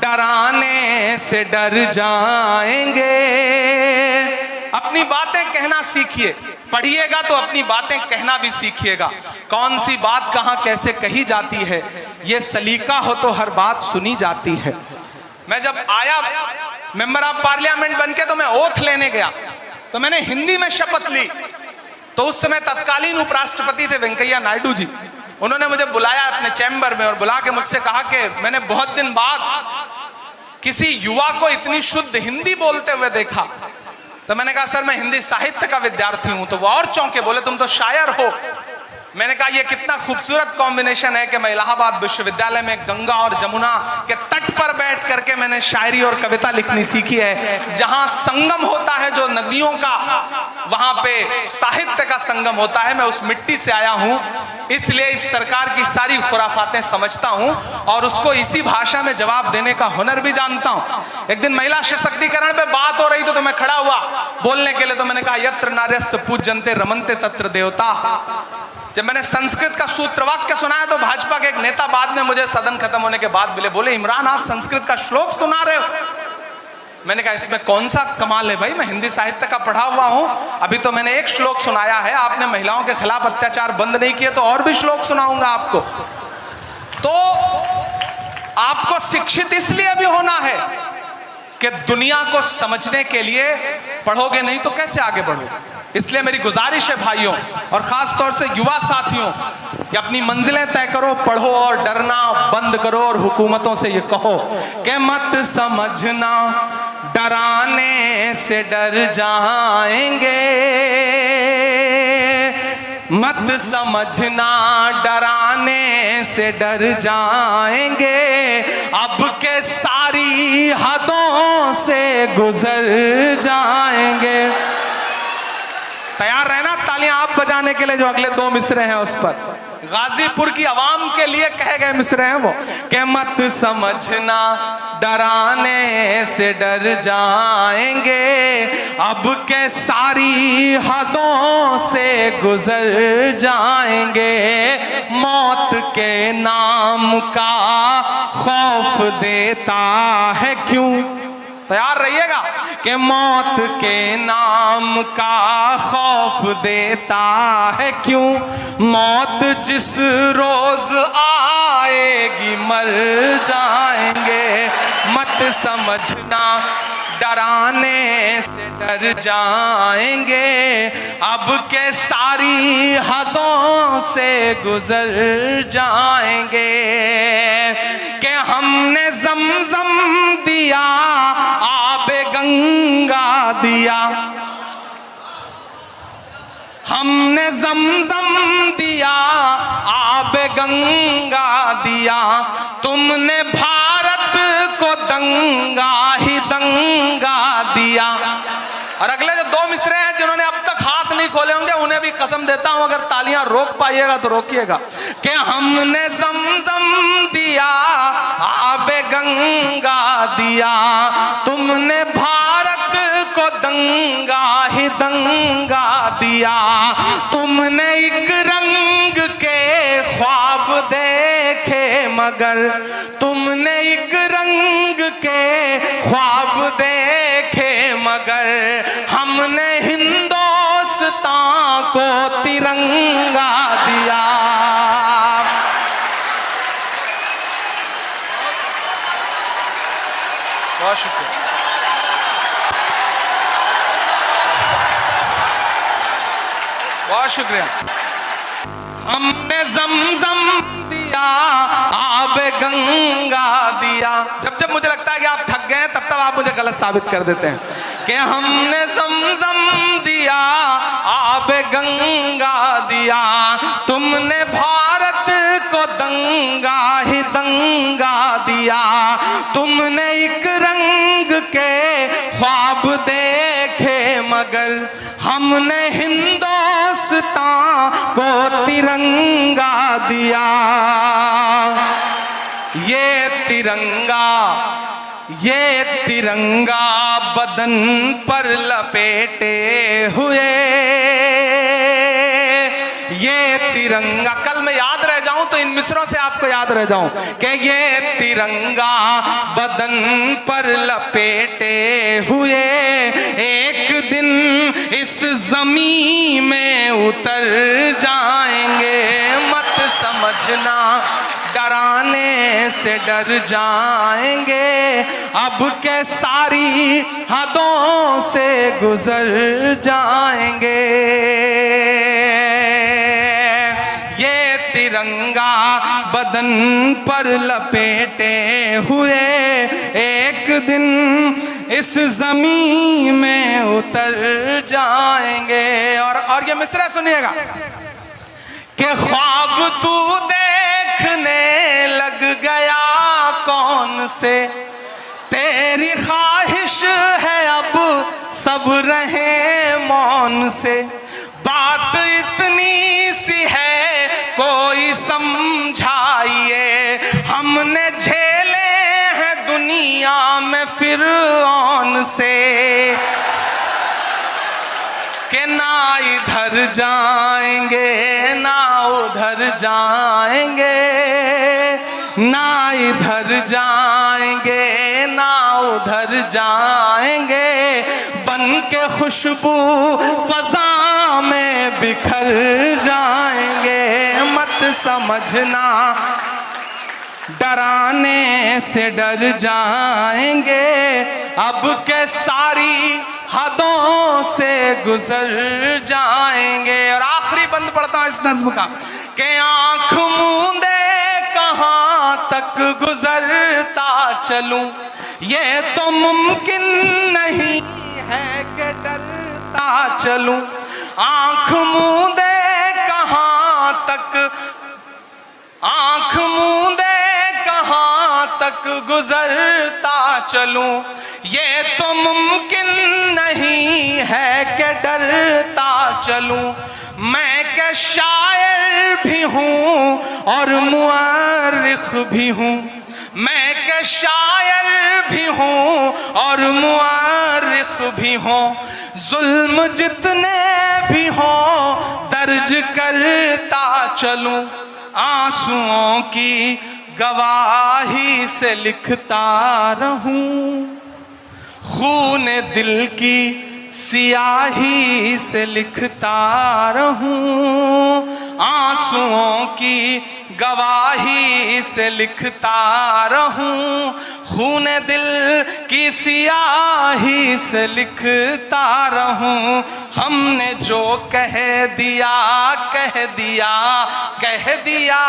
डराने से डर जाएंगे। अपनी बातें कहना सीखिए, पढ़िएगा तो अपनी बातें कहना भी सीखिएगा। कौन सी बात कहां कैसे कही जाती है, ये सलीका हो तो हर बात सुनी जाती है। मैं जब आया मेंबर ऑफ पार्लियामेंट बनके तो मैं ओथ लेने गया, तो मैंने हिंदी में शपथ ली। तो उस समय तत्कालीन उपराष्ट्रपति थे वेंकैया नायडू जी, उन्होंने मुझे बुलाया अपने चैम्बर में और बुला के मुझसे कहा कि मैंने बहुत दिन बाद किसी युवा को इतनी शुद्ध हिंदी बोलते हुए देखा। तो मैंने कहा सर मैं हिंदी साहित्य का विद्यार्थी हूं। तो वो और चौंके, बोले तुम तो शायर हो। मैंने कहा ये कितना खूबसूरत कॉम्बिनेशन है कि मैं इलाहाबाद विश्वविद्यालय में गंगा और जमुना के तट तट पर बैठ करके मैंने शायरी और कविता लिखनी सीखी है। जहां संगम होता है जो नदियों का, वहां पे साहित्य का संगम होता है। मैं उस मिट्टी से आया हूं, इसलिए इस सरकार की सारी खुराफातें समझता हूं और उसको इसी भाषा में जवाब देने का हुनर भी जानता हूं। एक दिन महिला सशक्तिकरण पे बात हो रही तो मैं खड़ा हुआ बोलने के लिए, तो मैंने कहा यत्र नार्यस्त पूज्यन्ते रमन्ते तत्र देवता। जब मैंने संस्कृत का सूत्र वाक्य सुनाया तो भाजपा के एक नेता बाद में मुझे सदन खत्म होने के बाद मिले, बोले इमरान आप संस्कृत का श्लोक सुना रहे हो। मैंने कहा इसमें कौन सा कमाल है भाई, मैं हिंदी साहित्य का पढ़ा हुआ हूं, अभी तो मैंने एक श्लोक सुनाया है। आपने महिलाओं के खिलाफ अत्याचार बंद नहीं किए तो और भी श्लोक सुनाऊंगा आपको। तो आपको शिक्षित इसलिए भी होना है कि दुनिया को समझने के लिए, पढ़ोगे नहीं तो कैसे आगे बढ़ोगे। इसलिए मेरी गुजारिश है भाइयों और खास तौर से युवा साथियों कि अपनी मंजिलें तय करो, पढ़ो और डरना बंद करो और हुकूमतों से ये कहो कि मत समझना डराने से डर जाएंगे, मत समझना डराने से डर जाएंगे, अब के सारी हदों से गुजर जाएंगे। तैयार रहना तालियां आप बजाने के लिए। जो अगले दो मिसरे हैं उस पर गाजीपुर की आवाम के लिए कहे गए मिसरे हैं वो कि मत समझना डराने से डर जाएंगे, अब के सारी हदों से गुजर जाएंगे, मौत के नाम का खौफ देता है क्यों। तैयार रहिएगा कि मौत के नाम का खौफ देता है क्यों, मौत जिस रोज आएगी मर जाएंगे, मत समझना डराने से डर जाएंगे, अब के सारी हदों से गुजर जाएंगे, कि हमने जमजम दिया आबे गंगा दिया, हमने जमजम दिया आबे गंगा दिया, तुमने भारत को दंगा ही दंगा दिया। और अगले जो दो मिसरे हैं जिन्होंने अब तक हाथ नहीं खोले होंगे उन्हें भी कसम देता हूं, अगर तालियां रोक पाइएगा तो रोकिएगा, कि हमने जमजम दिया आबे गंगा दिया, तुमने भारत को दंगा ही दंगा दिया, तुमने एक रंग के ख्वाब देखे मगर, तुमने एक रंग के ख्वाब देखे मगर, हमने हिंदुस्तान को तिरंगा दिया। बहुत शुक्रिया। बहुत शुक्रिया। हमने जमजम दिया आब गंगा दिया। जब जब मुझे लगता है कि आप थक गए तब तब आप मुझे गलत साबित कर देते हैं कि हमने जमजम दिया आब गंगा दिया, तुमने भारत को दंगा ही दंगा दिया, तुमने एक रंग के ख्वाब देखे मगर, हमने हिंदुस्तान को तिरंगा दिया। ये तिरंगा बदन पर लपेटे हुए, ये तिरंगा, कल मैं याद रह जाऊं तो इन मिसरों से आपको याद रह जाऊं कि ये तिरंगा बदन पर लपेटे हुए, एक दिन इस जमीन में उतर जाएंगे, मत समझना डराने से डर जाएंगे, अब के सारी हदों से गुजर जाएंगे। ये तिरंगा बदन पर लपेटे हुए, एक दिन इस जमीन में उतर जाएंगे। और ये मिसरा सुनिएगा कि ख्वाब तू देखने लग गया कौन कौन से, तेरी ख्वाहिश है अब सब रहे मौन से। बात इतनी सी है कोई समझाइए, हमने झेले हैं दुनिया में फिरौन से, कि ना इधर जाएंगे ना उधर जाएंगे, ना इधर जाएंगे ना उधर जाएंगे, बन के खुशबू फजा में बिखर जाएंगे। मत समझना डराने से डर जाएंगे, अब के सारी हदों से गुजर जाएंगे। और आखिरी बंद पढ़ता हूं इस नज्म का, कि आंख मूंदे कहां तक गुजरता चलूं, ये तो मुमकिन नहीं है कि डरता चलूं। आंख मूंदे कहां तक, आंख मूंदे कहां तक गुजरता चलूं, ये तो मुमकिन नहीं है कि डरता चलूं। मैं क्या शायर भी हूं और मुअर्रिख भी हूं, मैं क्या शायर भी हूं और मुअर्रिख भी हूं, जुल्म जितने भी हों दर्ज करता चलूं, आंसुओं की गवाही से लिखता रहूं, खून दिल की सियाही से लिखता रहूं, आंसुओं की गवाही से लिखता रहूं, खून दिल की सियाही से लिखता रहूं। हमने जो कह दिया कह दिया कह दिया,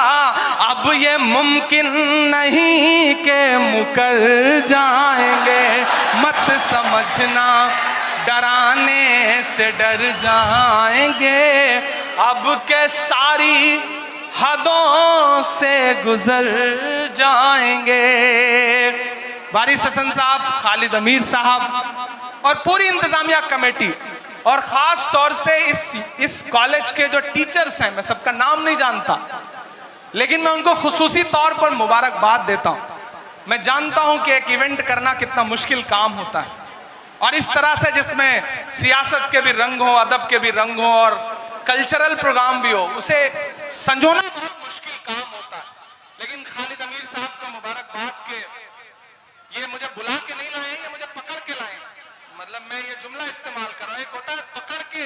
अब ये मुमकिन नहीं कि मुकर जाएंगे। मत समझना डराने से डर जाएंगे, अब के सारी हदों से गुजर जाएंगे। वारिस हसन साहब, खालिद अमीर साहब और पूरी इंतजामिया कमेटी, और ख़ास तौर से इस कॉलेज के जो टीचर्स हैं, मैं सबका नाम नहीं जानता, लेकिन मैं उनको खुसूसी तौर पर मुबारकबाद देता हूँ। मैं जानता हूँ कि एक इवेंट करना कितना मुश्किल काम होता है, और इस तरह से जिसमें सियासत के भी रंग हो, अदब के भी रंग हो और कल्चरल प्रोग्राम भी हो, उसे संजोना बहुत मुश्किल काम होता है। लेकिन खालिद अमीर साहब को मुबारकबाद के ये मुझे बुला के नहीं लाए, ये मुझे पकड़ के लाए। मतलब मैं ये जुमला इस्तेमाल कर रहा हूँ, एक होता है पकड़ के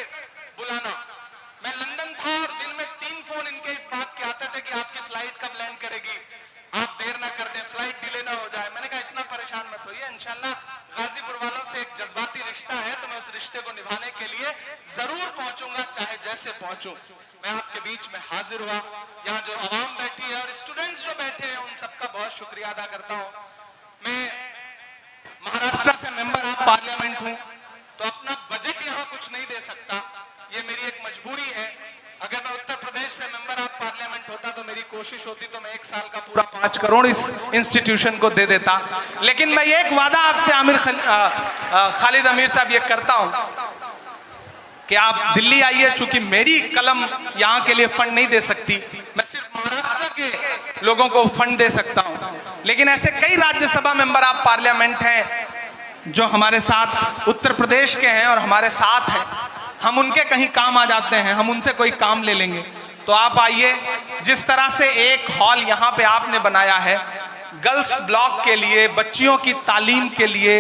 बुलाना। मैं लंदन था और दिन में 3 फोन इनके इस बात के आते थे कि आपकी फ्लाइट कब लैंड करेगी, आप देर ना कर दें, फ्लाइट डिले ना हो जाए। मैंने कहा इतना परेशान मत होइए, इंशाल्लाह गाजीपुर वालों से एक जज्बाती रिश्ता है, तो मैं उस रिश्ते को निभाने के लिए जरूर पहुंचूंगा, चाहे जैसे पहुंचूं। मैं आपके बीच में हाजिर हुआ, यहाँ जो आवाम बैठी है और स्टूडेंट्स जो बैठे हैं, उन सबका बहुत शुक्रिया अदा करता हूँ। मैं महाराष्ट्र से मेंबर ऑफ पार्लियामेंट हूँ, तो अपना बजट यहाँ कुछ नहीं दे सकता, ये मेरी एक मजबूरी है। अगर मैं उत्तर प्रदेश से मेंबर ऑफ पार्लियामेंट होता तो मेरी कोशिश होती तो मैं 1 साल का पूरा 5 करोड़ इस इंस्टीट्यूशन को दे देता। लेकिन मैं ये एक वादा आपसे खालिद अमीर साहब ये करता हूँ कि आप दिल्ली आइए, चूंकि मेरी कलम यहाँ के लिए फंड नहीं दे सकती, मैं सिर्फ महाराष्ट्र के लोगों को फंड दे सकता हूँ। लेकिन ऐसे कई राज्यसभा मेंबर ऑफ पार्लियामेंट हैं जो हमारे साथ उत्तर प्रदेश के हैं और हमारे साथ हैं, हम उनके कहीं काम आ जाते हैं, हम उनसे कोई काम ले लेंगे। तो आप आइए, जिस तरह से एक हॉल यहाँ पे आपने बनाया है गर्ल्स ब्लॉक के लिए, बच्चियों की तालीम के लिए,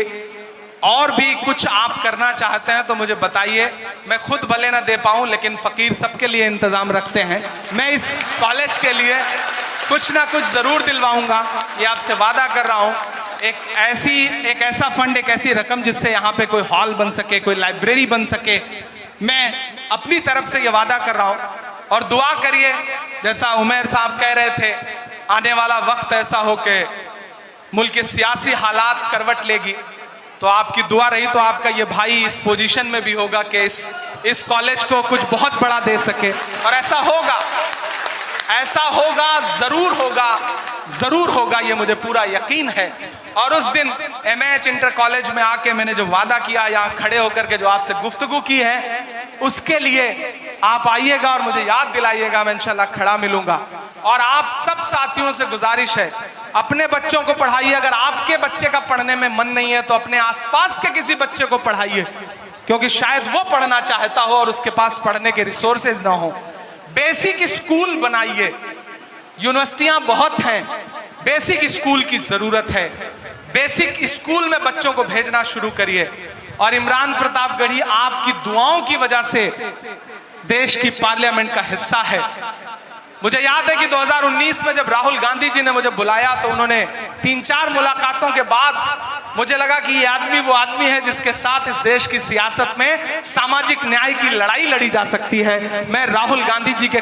और भी कुछ आप करना चाहते हैं तो मुझे बताइए। मैं खुद भले ना दे पाऊँ, लेकिन फ़कीर सबके लिए इंतज़ाम रखते हैं। मैं इस कॉलेज के लिए कुछ ना कुछ ज़रूर दिलवाऊंगा, ये आपसे वादा कर रहा हूँ। एक ऐसा फंड, एक ऐसी रकम जिससे यहाँ पे कोई हॉल बन सके, कोई लाइब्रेरी बन सके, मैं अपनी तरफ से ये वादा कर रहा हूँ। और दुआ करिए, जैसा उमैर साहब कह रहे थे, आने वाला वक्त ऐसा हो कि मुल्क के सियासी हालात करवट लेगी, तो आपकी दुआ रही तो आपका ये भाई इस पोजीशन में भी होगा कि इस कॉलेज को कुछ बहुत बड़ा दे सके। और ऐसा होगा, ज़रूर होगा। जरूर होगा, ये मुझे पूरा यकीन है। और उस दिन MAH इंटर कॉलेज में आके मैंने जो वादा किया, यहाँ खड़े होकर के जो आपसे गुफ्तगू की है, उसके लिए आप आइएगा और मुझे याद दिलाइएगा, मैं इंशाल्लाह खड़ा मिलूंगा। और आप सब साथियों से गुजारिश है, अपने बच्चों को पढ़ाइए। अगर आपके बच्चे का पढ़ने में मन नहीं है तो अपने आसपास के किसी बच्चे को पढ़ाइए, क्योंकि शायद वो पढ़ना चाहता हो और उसके पास पढ़ने के रिसोर्सेज ना हो। बेसिक स्कूल बनाइए, यूनिवर्सिटियां बहुत हैं, बेसिक स्कूल की जरूरत है। बेसिक स्कूल में बच्चों को भेजना शुरू करिए। और इमरान प्रतापगढ़ी आपकी दुआओं की वजह से देश की पार्लियामेंट का हिस्सा है। मुझे याद है कि 2019 में जब राहुल गांधी जी ने मुझे बुलाया तो उन्होंने 3-4 मुलाकातों के बाद मुझे लगा कि ये आदमी वो आदमी है जिसके साथ इस देश की सियासत में सामाजिक न्याय की लड़ाई लड़ी जा सकती है। मैं राहुल गांधी जी के